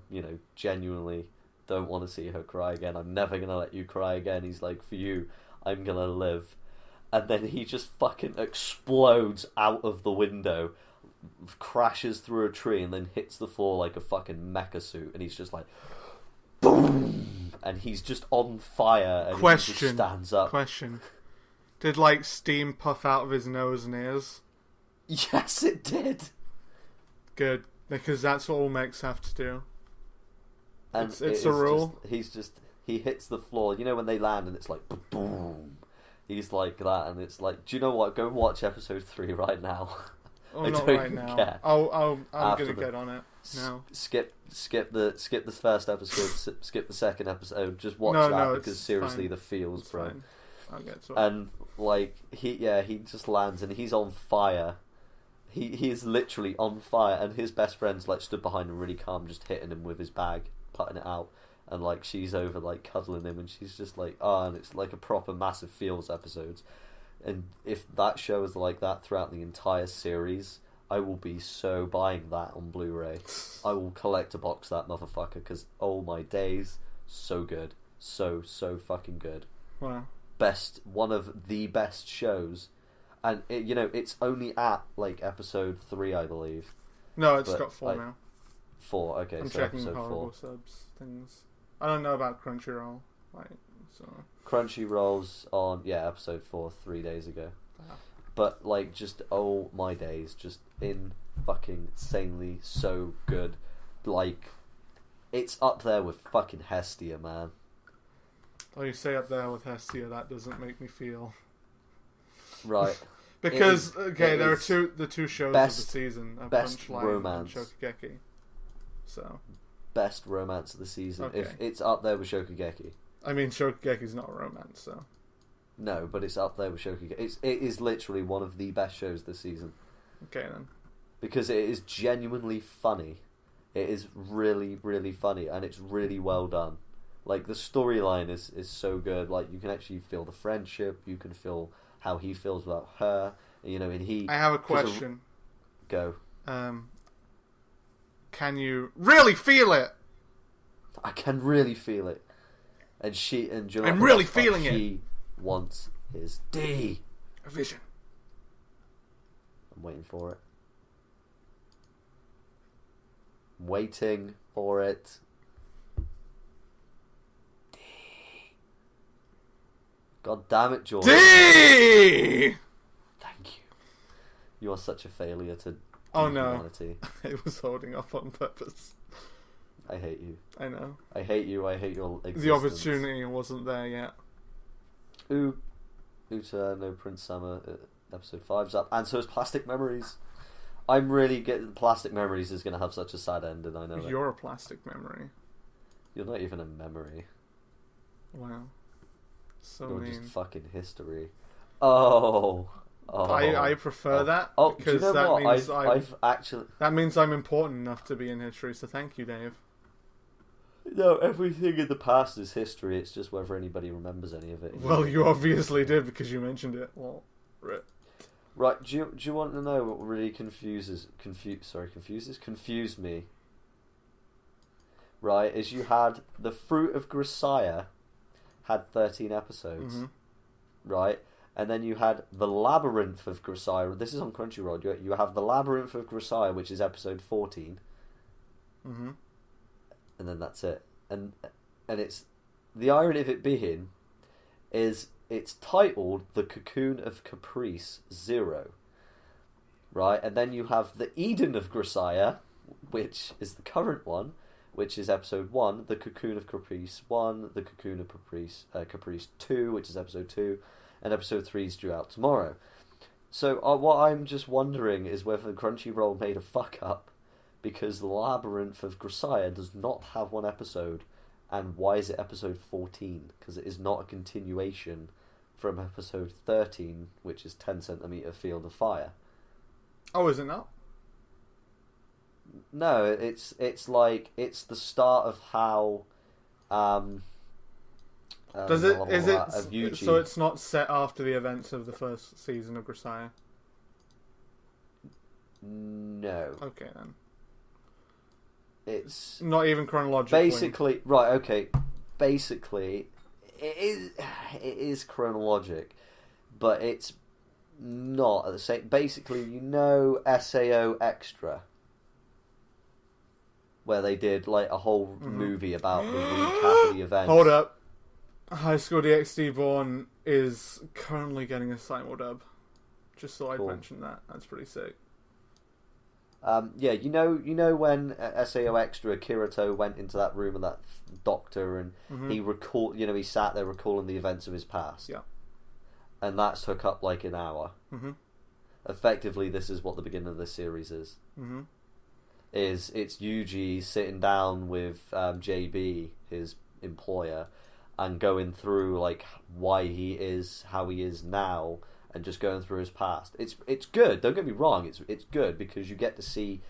genuinely don't want to see her cry again. I'm never going to let you cry again. He's like, for you, I'm going to live. And then he just fucking explodes out of the window, crashes through a tree, and then hits the floor like a fucking mecha suit. And he's just like, boom! And he's just on fire, and he just stands up. Question. Did, like, steam puff out of his nose and ears? Yes, it did. Good, because that's what all mechs have to do. And it's a rule. He hits the floor. You know when they land and it's like, boom. He's like that, and it's like, do you know what? Go watch episode 3 right now. Oh, not right now. Care. I'm gonna get on it now. Skip the first episode. Skip the second episode. Just watch that because seriously, fine. the feels, bro. I get so. And like he just lands and he's on fire. He is literally on fire, and his best friend's like stood behind him, really calm, just hitting him with his bag, putting it out, and like she's over like cuddling him, and she's just like, and it's like a proper massive feels episodes. And if that show is like that throughout the entire series, I will be so buying that on Blu-ray. I will collect a box of that motherfucker because oh my days, so good, so fucking good. Wow. One of the best shows. And it's only at like episode 3, I believe. No, it's got 4 now. 4, okay. I'm so checking episode horrible 4. subs things. I don't know about Crunchyroll, Crunchyroll's on episode 4 3 days ago. Ah. But like, just oh my days, just fucking insanely so good. Like, it's up there with fucking Hestia, man. Oh, you say up there with Hestia, that doesn't make me feel right. Because there are the two shows of the season: best Punchline romance, and Shokugeki. So best romance of the season. Okay. If it's up there with Shokugeki. I mean, Shokugeki's not a romance, so no, but it's up there with Shokugeki. It is literally one of the best shows this season. Okay then. Because it is genuinely funny. It is really, really funny, and it's really well done. Like, the storyline is so good. Like, you can actually feel the friendship. You can feel how he feels about her. And he... I have a question. Go. Can you really feel it? I can really feel it. And she... And I'm really feeling it. She wants his D. A vision. I'm waiting for it. I'm waiting for it. God damn it, George. D! Thank you. You are such a failure to humanity. I was holding up on purpose. I hate you. I know. I hate you. I hate your existence. The opportunity wasn't there yet. Uta no Prince Summer, episode 5's up. And so is Plastic Memories. I'm really getting... Plastic Memories is going to have such a sad ending, I know that. You're a plastic memory. You're not even a memory. Wow. So You're mean. just fucking history. Oh. I prefer that because do you know that what? means I've actually... That means I'm important enough to be in history, so thank you, Dave. No, everything in the past is history, it's just whether anybody remembers any of it. Well, you obviously did because you mentioned it. Well, Right, do you want to know what really confused me? Right, is you had The Fruit of Grisaia had 13 episodes, right? And then you had The Labyrinth of Grisaia. This is on Crunchyroll. You have The Labyrinth of Grisaia, which is episode 14. Mm-hmm. And then that's it. And it's... The irony of it being is it's titled The Cocoon of Caprice 0. Right? And then you have The Eden of Grisaia, which is the current one, which is episode 1, The Cocoon of Caprice 1, The Cocoon of Caprice 2, which is episode 2, and episode 3 is due out tomorrow. So what I'm just wondering is whether Crunchyroll made a fuck up, because The Labyrinth of Grisaia does not have one episode, and why is it episode 14? Because it is not a continuation from episode 13, which is 10 centimeter Field of Fire. Oh, is it not? No, it's like it's the start of how. Does it? Is it? Yuji. So it's not set after the events of the first season of Grisaia. No. Okay then. It's not even chronologically. Basically, right? Okay. Basically, it is chronologic, but it's not at the same. Basically, SAO Extra, where they did like a whole movie about the recap of the events. Hold up. High School DxD Born is currently getting a simuldub. Just thought I'd mention that. That's pretty sick. Yeah, you know when SAO Extra Kirito went into that room with that doctor and he sat there recalling the events of his past. Yeah. And that took up like an hour. Mm-hmm. Effectively, this is what the beginning of this series is. Mm-hmm. It's Yuji sitting down with JB, his employer, and going through like why he is how he is now, and just going through his past. It's good. Don't get me wrong. It's good because you get to see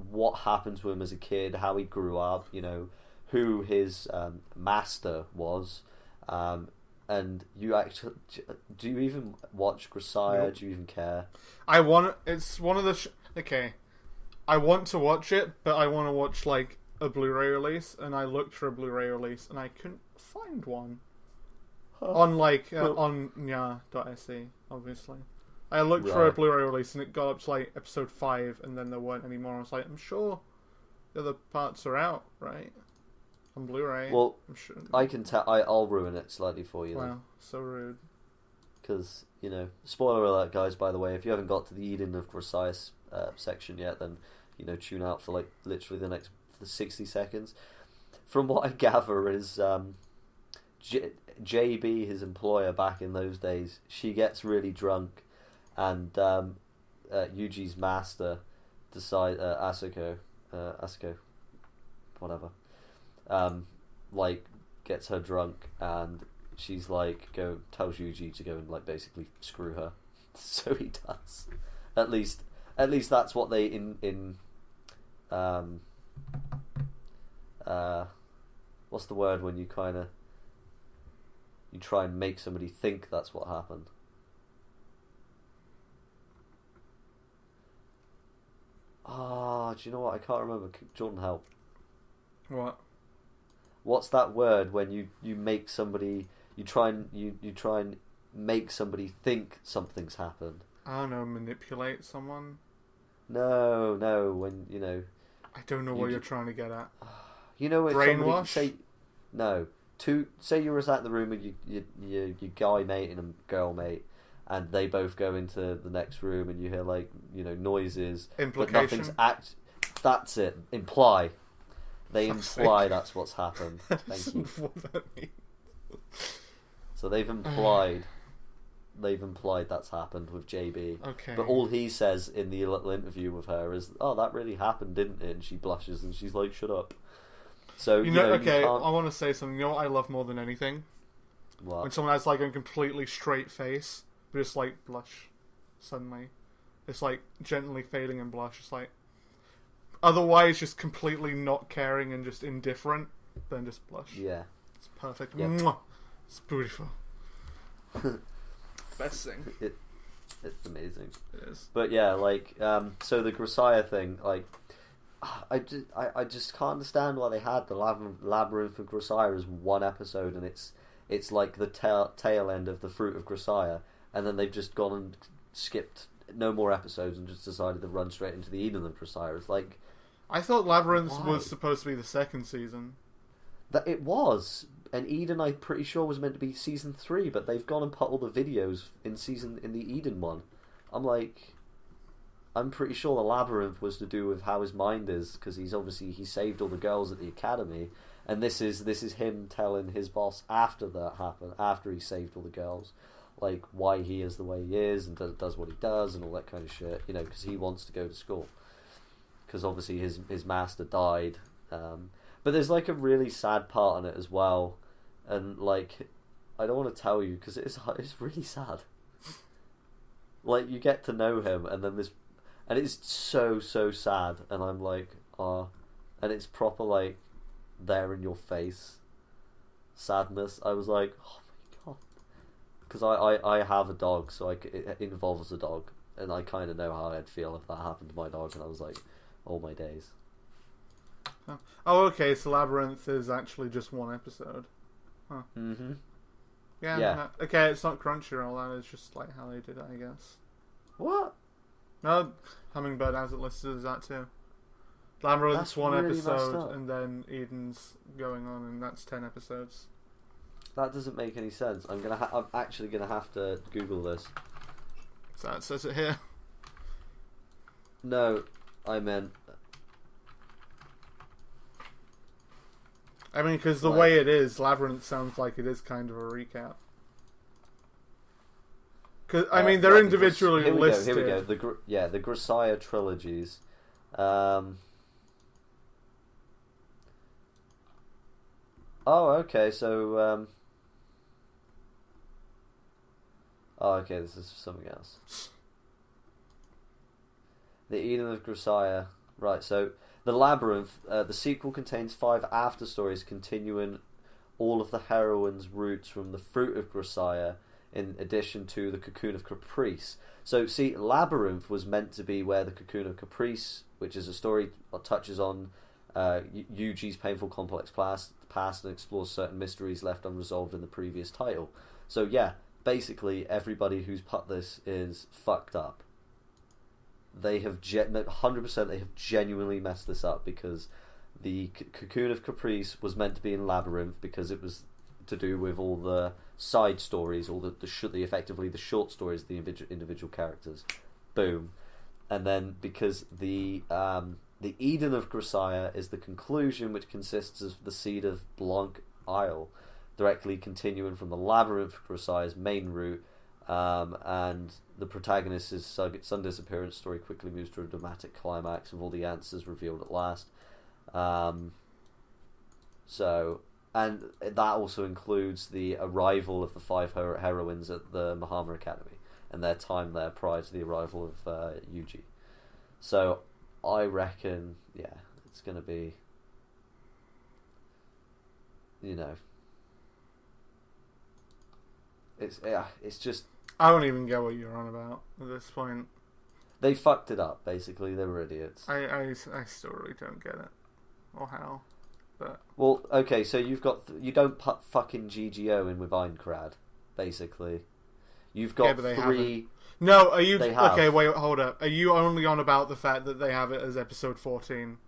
what happened to him as a kid, how he grew up. You know, who his master was. And you actually, do you even watch Grisaya? Nope. Do you even care? It's one of the okay. I want to watch it, but I want to watch like a Blu-ray release, and I looked for a Blu-ray release, and I couldn't find one on like on nya.se. Obviously, I looked for a Blu-ray release, and it got up to like episode 5, and then there weren't any more. I was like, I'm sure the other parts are out, right? On Blu-ray. Well, I'm sure. I can tell. I'll ruin it slightly for you. Wow, so rude. Because, you know, spoiler alert, guys. By the way, if you haven't got to the Eden of Grisaya section yet, then you know, tune out for like literally the next 60 seconds. From what I gather, is JB, his employer back in those days, she gets really drunk, and Yuji's master decide Asuko, whatever. Like gets her drunk, and she's like tells Yuji to go and like basically screw her. So he does. At least that's what they what's the word when you try and make somebody think that's what happened. Do you know what? I can't remember. Jordan, help. What? What's that word when you make somebody, you try and make somebody think something's happened? I don't know, manipulate someone? No, when, you know... I don't know what you're trying to get at. You know, if brainwash? somebody, say you were at the room with your guy mate and a girl mate, and they both go into the next room, and you hear, like, you know, noises. Implication. But nothing's That's it. Imply. They imply that's what's happened. Thank you. What that means. So they've implied that's happened with JB. Okay. But all he says in the little interview with her is, "Oh, that really happened, didn't it?" And she blushes and she's like, "Shut up." So you know okay, I want to say something. You know what I love more than anything? What? When someone has like a completely straight face, but just like blush suddenly. It's like gently fading in blush. It's like otherwise just completely not caring and just indifferent, then just blush. Yeah. It's perfect. Yep. Mwah! It's beautiful. Best thing. It's amazing. It is. But yeah, like, so the Grisaya thing, like, I just can't understand why they had the Labyrinth of Grisaya as one episode, and it's like the tail end of the Fruit of Grisaya, and then they've just gone and skipped no more episodes and just decided to run straight into the Eden of Grisaya. It's like, I thought Labyrinth why? was supposed to be the second season. That it was, and Eden I'm pretty sure was meant to be season 3, but they've gone and put all the videos in the Eden one. I'm pretty sure the Labyrinth was to do with how his mind is, because he saved all the girls at the academy, and this is him telling his boss after that happened, after he saved all the girls, like why he is the way he is and does what he does and all that kind of shit, you know, because he wants to go to school, because obviously his master died. But there's like a really sad part in it as well, and like I don't want to tell you because it's really sad. Like you get to know him, and then and it's so sad, and I'm like, and it's proper like there in your face sadness. I was like, oh my god, because I have a dog, so it involves a dog, and I kind of know how I'd feel if that happened to my dog, and I was like, oh my days. Oh, okay, so Labyrinth is actually just one episode. Huh. Mm-hmm. Yeah. Yeah. Okay, it's not Crunchyroll, that is just like how they did it, I guess. What? No, Hummingbird has it listed as that too. Labyrinth's That's one really messed episode, up. and then Eden's going on, and that's 10 episodes. That doesn't make any sense. I'm actually gonna have to Google this. So that says it here. No, I meant. I mean, because the way it is, Labyrinth sounds like it is kind of a recap. Cause, I mean, they're individually listed. Here we go. The Grisaya trilogies. Oh, okay. So Oh, okay, this is something else. The Eden of Grisaia. Right, so The Labyrinth, the sequel contains 5 after stories continuing all of the heroine's roots from the Fruit of Grisaia, in addition to the Cocoon of Caprice. So, see, Labyrinth was meant to be where the Cocoon of Caprice, which is a story that touches on Yuji's painful, complex past and explores certain mysteries left unresolved in the previous title. So, yeah, basically, everybody who's put this is fucked up. They have 100% they have genuinely messed this up, because the Cocoon of Caprice was meant to be in Labyrinth because it was to do with all the side stories, all the effectively the short stories of the individual characters. Boom. And then because the Eden of Grisaia is the conclusion, which consists of the seed of Blanc Isle, directly continuing from the Labyrinth of Grisaia's main route. And the protagonist's sudden disappearance story quickly moves to a dramatic climax with all the answers revealed at last. And that also includes the arrival of the 5 heroines at the Mahama Academy and their time there prior to the arrival of Yuji. So I reckon, yeah, it's going to be, it's just. I don't even get what you're on about at this point. They fucked it up, basically. They were idiots. I still really don't get it. Or how. But... Well, okay, so you don't put fucking GGO in with Aincrad, basically. You've got 3... No, are you... Okay, wait, hold up. Are you only on about the fact that they have it as episode 14?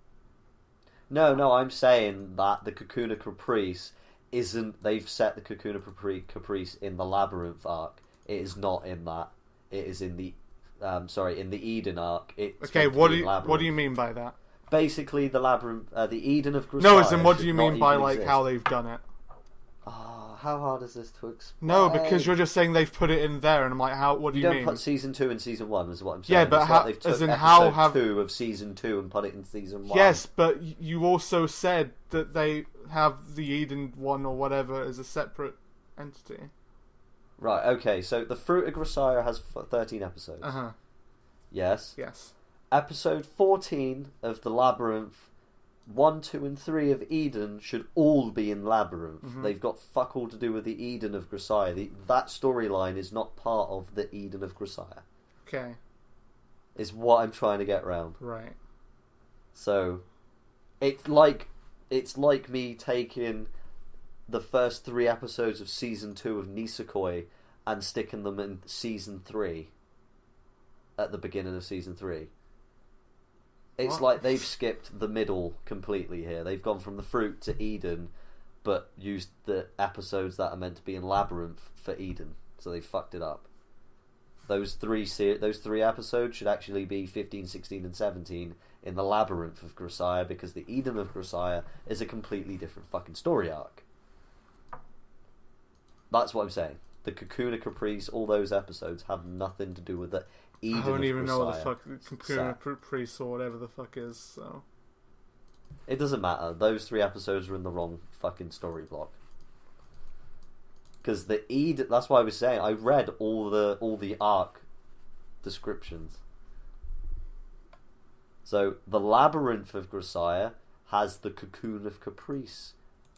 No, I'm saying that the Cocoon of Caprice isn't... They've set the Cocoon of Caprice in the Labyrinth arc. It is not in that. It is in the... in the Eden arc. Okay, what do you mean by that? basically the labyrinth, the Eden of Grisaia. No, as in what do you mean by like how they've done it? Oh, how hard is this to explain? No, because you're just saying they've put it in there, and I'm like, how? What do you mean? You don't put season 2 in season 1, is what I'm saying. Yeah, but it's how? Like As in how have 2 of season 2 and put it in season 1. Yes, but you also said that they have the Eden one or whatever as a separate entity. Right. Okay. So the Fruit of Grisaia has 13 episodes. Yes. Yes. Episode 14 of the Labyrinth, 1, 2, and 3 of Eden should all be in Labyrinth. Mm-hmm. They've got fuck all to do with the Eden of Grisaia. That storyline is not part of the Eden of Grisaia. Okay. Is what I'm trying to get round. Right. So, it's like me taking the first 3 episodes of season 2 of Nisekoi and sticking them in season 3 at the beginning of season 3. It's What? like they've skipped the middle completely here. They've gone from the Fruit to Eden, but used the episodes that are meant to be in Labyrinth for Eden. So they fucked it up. Those three episodes should actually be 15, 16, and 17 in the Labyrinth of Grisaia, because the Eden of Grisaia is a completely different fucking story arc. That's what I'm saying. The Cocoon of Caprice, all those episodes have nothing to do with the Eden of Grisaia. I don't even know what the fuck Cocoon of Caprice or whatever the fuck is, so... It doesn't matter. Those 3 episodes are in the wrong fucking story block. Because the Eden... That's why I was saying, I read all the arc descriptions. So, the Labyrinth of Grisaia has the Cocoon of Caprice,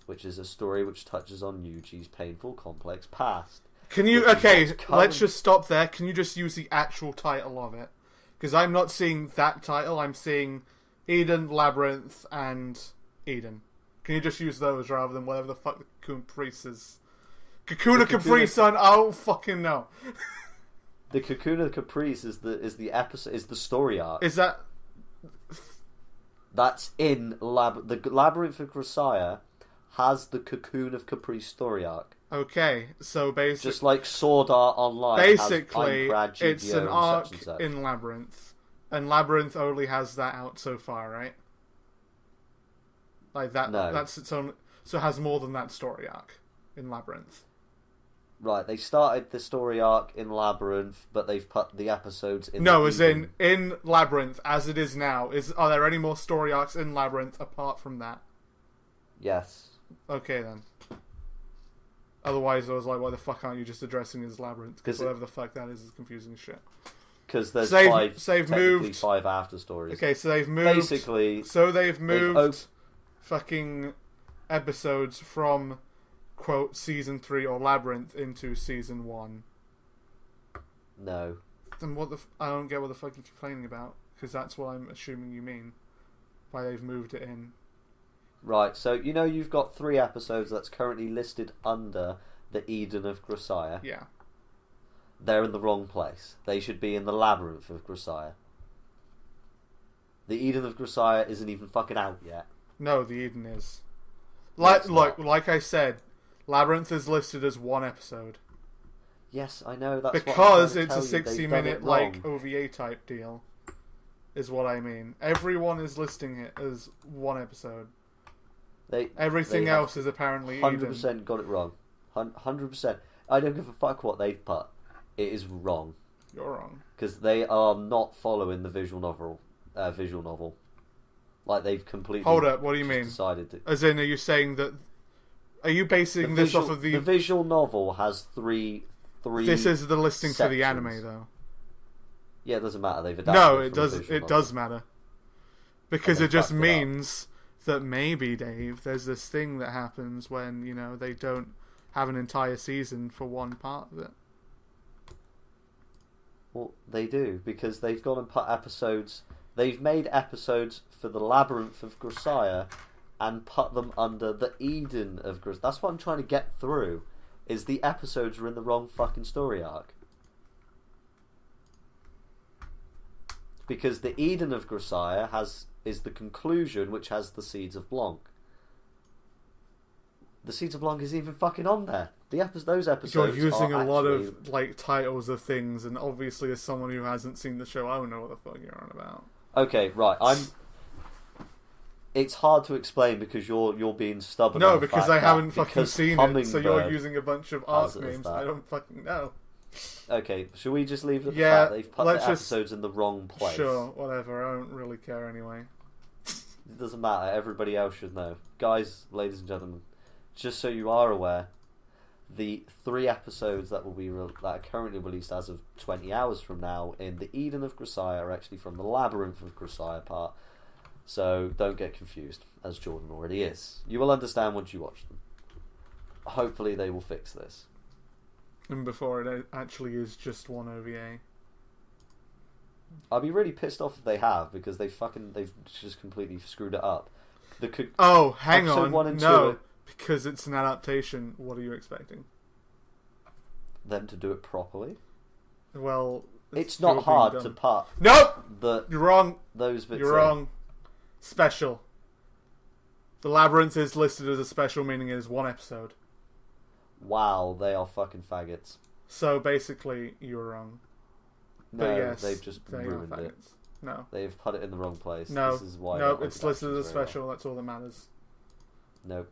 which is a story which touches on Yuji's painful, complex past. Can you... Okay, let's just stop there. Can you just use the actual title of it? Because I'm not seeing that title. I'm seeing Eden, Labyrinth, and Eden. Can you just use those rather than whatever the fuck the Cocoon Caprice is? Cocoon of Caprice, son. I don't fucking know. The Cocoon of Caprice is the story arc. Is that... That's in the Labyrinth of Grisaia has the Cocoon of Caprice story arc. Okay, so basically... Just like Sword Art Online basically, has Aincrad, it's an GDO, arc and such. in Labyrinth. And Labyrinth only has that out so far, right? Like that. No. That's its own... So it has more than that story arc in Labyrinth. Right, they started the story arc in Labyrinth, but they've put the episodes in... No, as in Labyrinth, as it is now. Are there any more story arcs in Labyrinth apart from that? Yes. Okay, then. Otherwise, I was like, why the fuck aren't you just addressing his labyrinth? Because whatever the fuck that is confusing as shit. Because there's five after stories. Okay, so they've moved. Basically, they've moved fucking episodes from, quote, season 3 or Labyrinth into season 1. No. Then I don't get what the fuck you're complaining about, because that's what I'm assuming you mean by they've moved it in. Right, so you've got 3 episodes that's currently listed under the Eden of Grisaia. Yeah. They're in the wrong place. They should be in the Labyrinth of Grisaia. The Eden of Grisaia isn't even fucking out yet. No, the Eden is. Like I said, Labyrinth is listed as 1 episode. Yes, I know. That's because it's a 60-minute OVA type deal. Is what I mean. Everyone is listing it as 1 episode. Everything else is apparently 100% Eden. got it wrong. 100%. I don't give a fuck what they've put. It is wrong. You're wrong. Because they are not following the visual novel. Like they've completely. Hold up. What do you mean? Decided to. As in, are you saying that? Are you basing this off of the visual novel has three. This is the listing sections. for the anime, though. Yeah, it doesn't matter. They've adapted. No, it does. It does matter. Because it just means that maybe, Dave, there's this thing that happens when they don't have an entire season for one part of it. Well, they do, because they've gone and put episodes. They've made episodes for the Labyrinth of Grisaia and put them under the Eden of Grisaia. That's what I'm trying to get through, is the episodes are in the wrong fucking story arc. Because the Eden of Grisaia is the conclusion, which has the Seeds of Blanc. The Seeds of Blanc isn't even fucking on there. Those episodes You're using a lot of titles of things, and obviously as someone who hasn't seen the show, I don't know what the fuck you're on about. Okay, right. It's hard to explain because you're being stubborn. No, because I haven't fucking seen it, so you're using a bunch of arc names I don't fucking know. Okay, should we just leave it at that? They've put the episodes in the wrong place. Sure, whatever. I don't really care anyway. It doesn't matter. Everybody else should know. Guys, ladies and gentlemen, just so you are aware, the 3 episodes that are currently released as of 20 hours from now in the Eden of Grisaia are actually from the Labyrinth of Grisaia part. So don't get confused, as Jordan already is. You will understand once you watch them. Hopefully they will fix this. And before it actually is just one OVA. I'll be really pissed off if they have, because they've just completely screwed it up. Hang on. 1 and no, 2 because it's an adaptation. What are you expecting? Them to do it properly? Well, it's not hard to put. Nope! You're wrong. Those bits. You're wrong. Special. The Labyrinth is listed as a special, meaning it is 1 episode. Wow, they are fucking faggots. So basically, you're wrong. No, but yes, they've just ruined it. No. They've put it in the wrong place. No. This is why it's listed as a special, that's all that matters. Nope.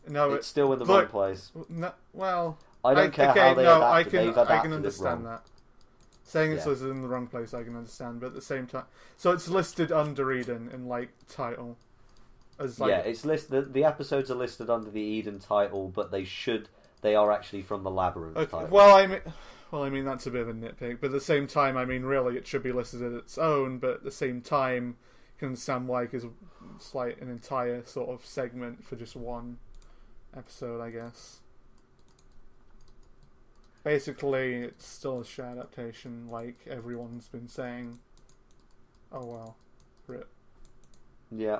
No, it's still in the wrong place. No, well... I don't care how they adapted it. I can understand that. Saying it's listed in the wrong place, I can understand, but at the same time... So it's listed under Eden in, title. It's listed... The episodes are listed under the Eden title, but they are actually from the Labyrinth title. Well, I mean, that's a bit of a nitpick, but at the same time, I mean, really, it should be listed as its own, but at the same time, you can understand why, because it's like an entire sort of segment for just 1 episode, I guess. Basically, it's still a shit adaptation, like everyone's been saying. Oh well. Rip. Yeah.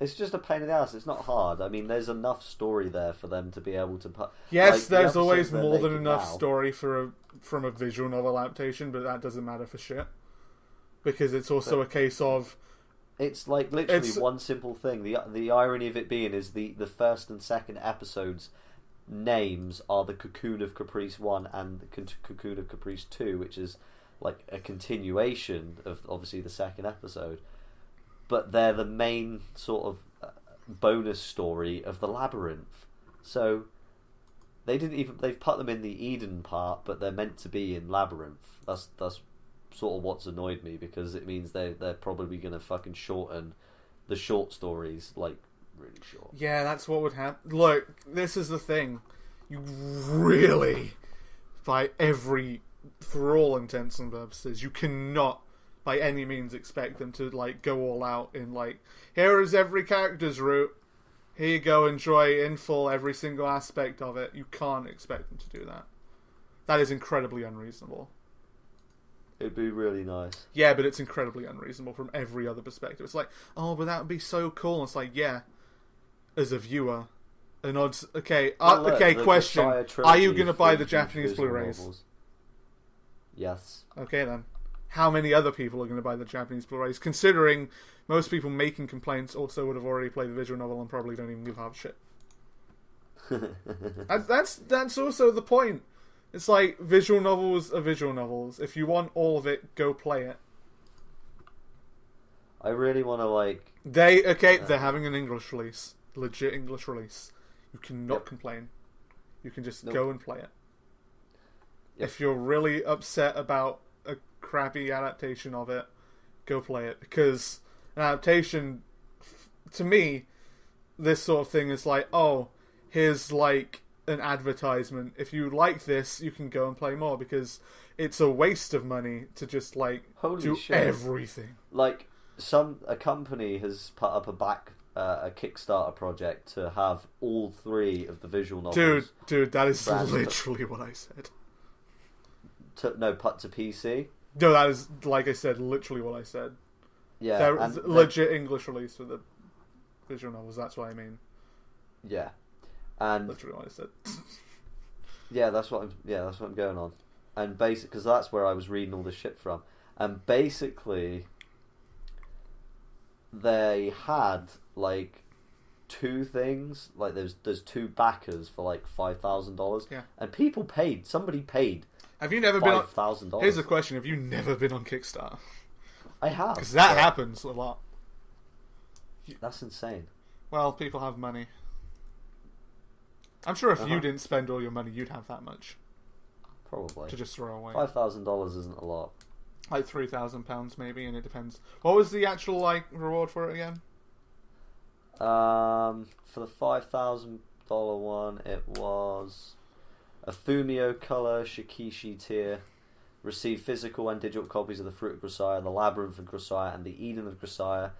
It's just a pain in the ass. It's not hard. I mean, there's enough story there for them to be able to put... Yes, there's always more than enough story from a visual novel adaptation, but that doesn't matter for shit. Because it's also a case of... It's like literally one simple thing. The irony of it being is the first and second episodes names are the Cocoon of Caprice 1 and the Cocoon of Caprice 2, which is like a continuation of obviously the second episode. But they're the main sort of bonus story of the Labyrinth. So they've put them in the Eden part, but they're meant to be in Labyrinth. That's sort of what's annoyed me, because it means they're probably going to fucking shorten the short stories, like really short. Yeah, that's what would happen. Look, this is the thing. you really, for all intents and purposes, you cannot by any means expect them to like go all out in like, here is every character's route, here you go, enjoy in full every single aspect of it. You can't expect them to do that. That is incredibly unreasonable. It'd be really nice. Yeah, but it's incredibly unreasonable from every other perspective. It's like, oh, but that would be so cool. And it's like, yeah, as a viewer, an odds. Okay, question: are you going to buy the Japanese Blu-rays? Novels. Yes. Okay then. How many other people are going to buy the Japanese Blu-rays? Considering most people making complaints also would have already played the visual novel and probably don't even give half a shit. That's also the point. It's like, visual novels are visual novels. If you want all of it, go play it. I really want to like... They're having an English release. Legit English release. You cannot complain. You can just go and play it. Yep. If you're really upset about a crappy adaptation of it, go play it. Because an adaptation, to me, this sort of thing is like, oh, here's like an advertisement. If you like this, you can go and play more, because it's a waste of money to just like do everything. Like a company has put up a Kickstarter project to have all 3 of the visual novels. Dude, that is literally what I said. Put to PC. No, that is, like I said, literally what I said. Yeah, there legit English release for the visual novels. That's what I mean. Yeah, and literally what I said. that's what I'm going on, and because that's where I was reading all this shit from, and basically they had like 2 things, like there's 2 backers for like $5,000. Yeah, and people paid. Somebody paid. Have you never been on $5,000? Here's the question: have you never been on Kickstarter? I have, because that happens a lot. That's insane. Well, people have money. I'm sure if you didn't spend all your money, you'd have that much. Probably. To just throw away. $5,000 isn't a lot. Like £3,000 maybe, and it depends. What was the actual like reward for it again? For the $5,000 one, it was a Fumio color Shikishi tier. Receive physical and digital copies of the Fruit of Grisaia, the Labyrinth of Grisaia, and the Eden of Grisaia,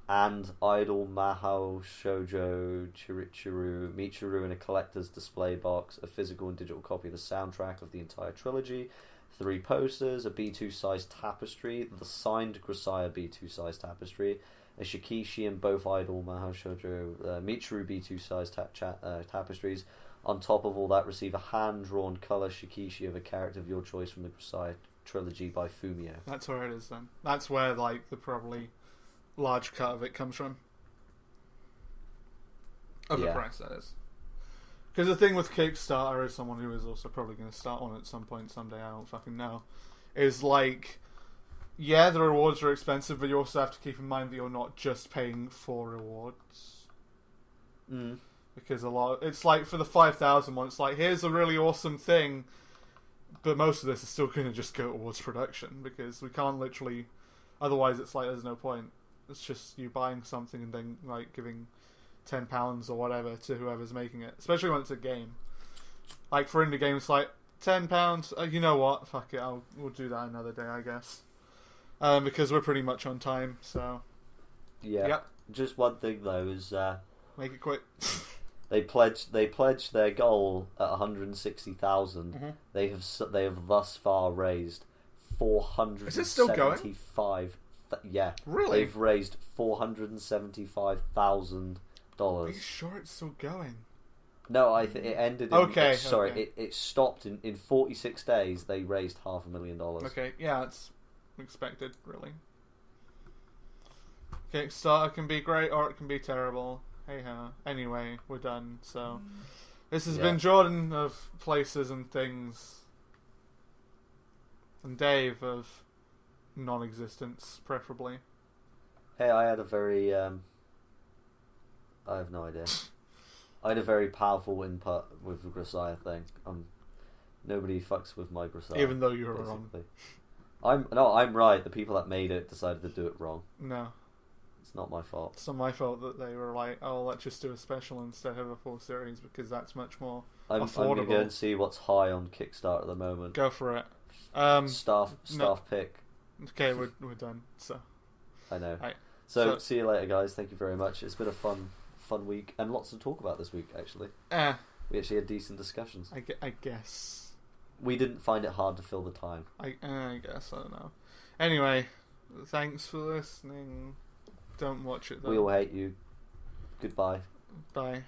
and Idol Mahou Shoujo Chirichiru Michiru in a collector's display box, a physical and digital copy of the soundtrack of the entire trilogy, 3 posters, a B2 size tapestry, the signed Grisaia B2 size tapestry, a Shikishi and both Idol Mahou Shoujo Michiru B2 size tapestries. On top of all that, receive a hand-drawn colour Shikishi of a character of your choice from the Grisaia trilogy by Fumio. That's where it is then. That's where like the probably large cut of it comes from. Of the price, that is. Because the thing with Kickstarter, as someone who is also probably going to start one at some point someday, I don't fucking know, is like, yeah, the rewards are expensive, but you also have to keep in mind that you're not just paying for rewards. Mm. Because it's like for the 5,000 one, it's like, here's a really awesome thing, but most of this is still going to just go towards production, because we can't literally, otherwise it's like there's no point. It's just you buying something and then like giving £10 or whatever to whoever's making it, especially when it's a game. Like for indie games, like £10. You know what? Fuck it. We'll do that another day, I guess. Because we're pretty much on time. So yeah. Yep. Just one thing though is make it quick. They pledged their goal at 160,000. Mm-hmm. They have thus far raised 475. Is it still going? Yeah. Really? They've raised $475,000. Are you sure it's still going? No, it ended. It stopped in 46 days. They raised $500,000. Okay, yeah, it's expected, really. Kickstarter can be great or it can be terrible. Hey ho. Anyway, we're done. So this has been Jordan of Places and Things, and Dave of non-existence, preferably. Hey, I had a very I have no idea. I had a very powerful input with the Grisaia thing. Nobody fucks with my Grisaia. Even though you were wrong. I'm right. The people that made it decided to do it wrong. No. It's not my fault. It's not my fault that they were like, oh, let's just do a special instead of a full series, because that's much more I'm going to go and see what's high on Kickstarter at the moment. Go for it. Staff pick. Okay, we're done. So I know. Right. So see you later, guys. Thank you very much. It's been a fun week and lots to talk about this week. Actually, we actually had decent discussions. I guess we didn't find it hard to fill the time. I guess I don't know. Anyway, thanks for listening. Don't watch it though. We all hate you. Goodbye. Bye.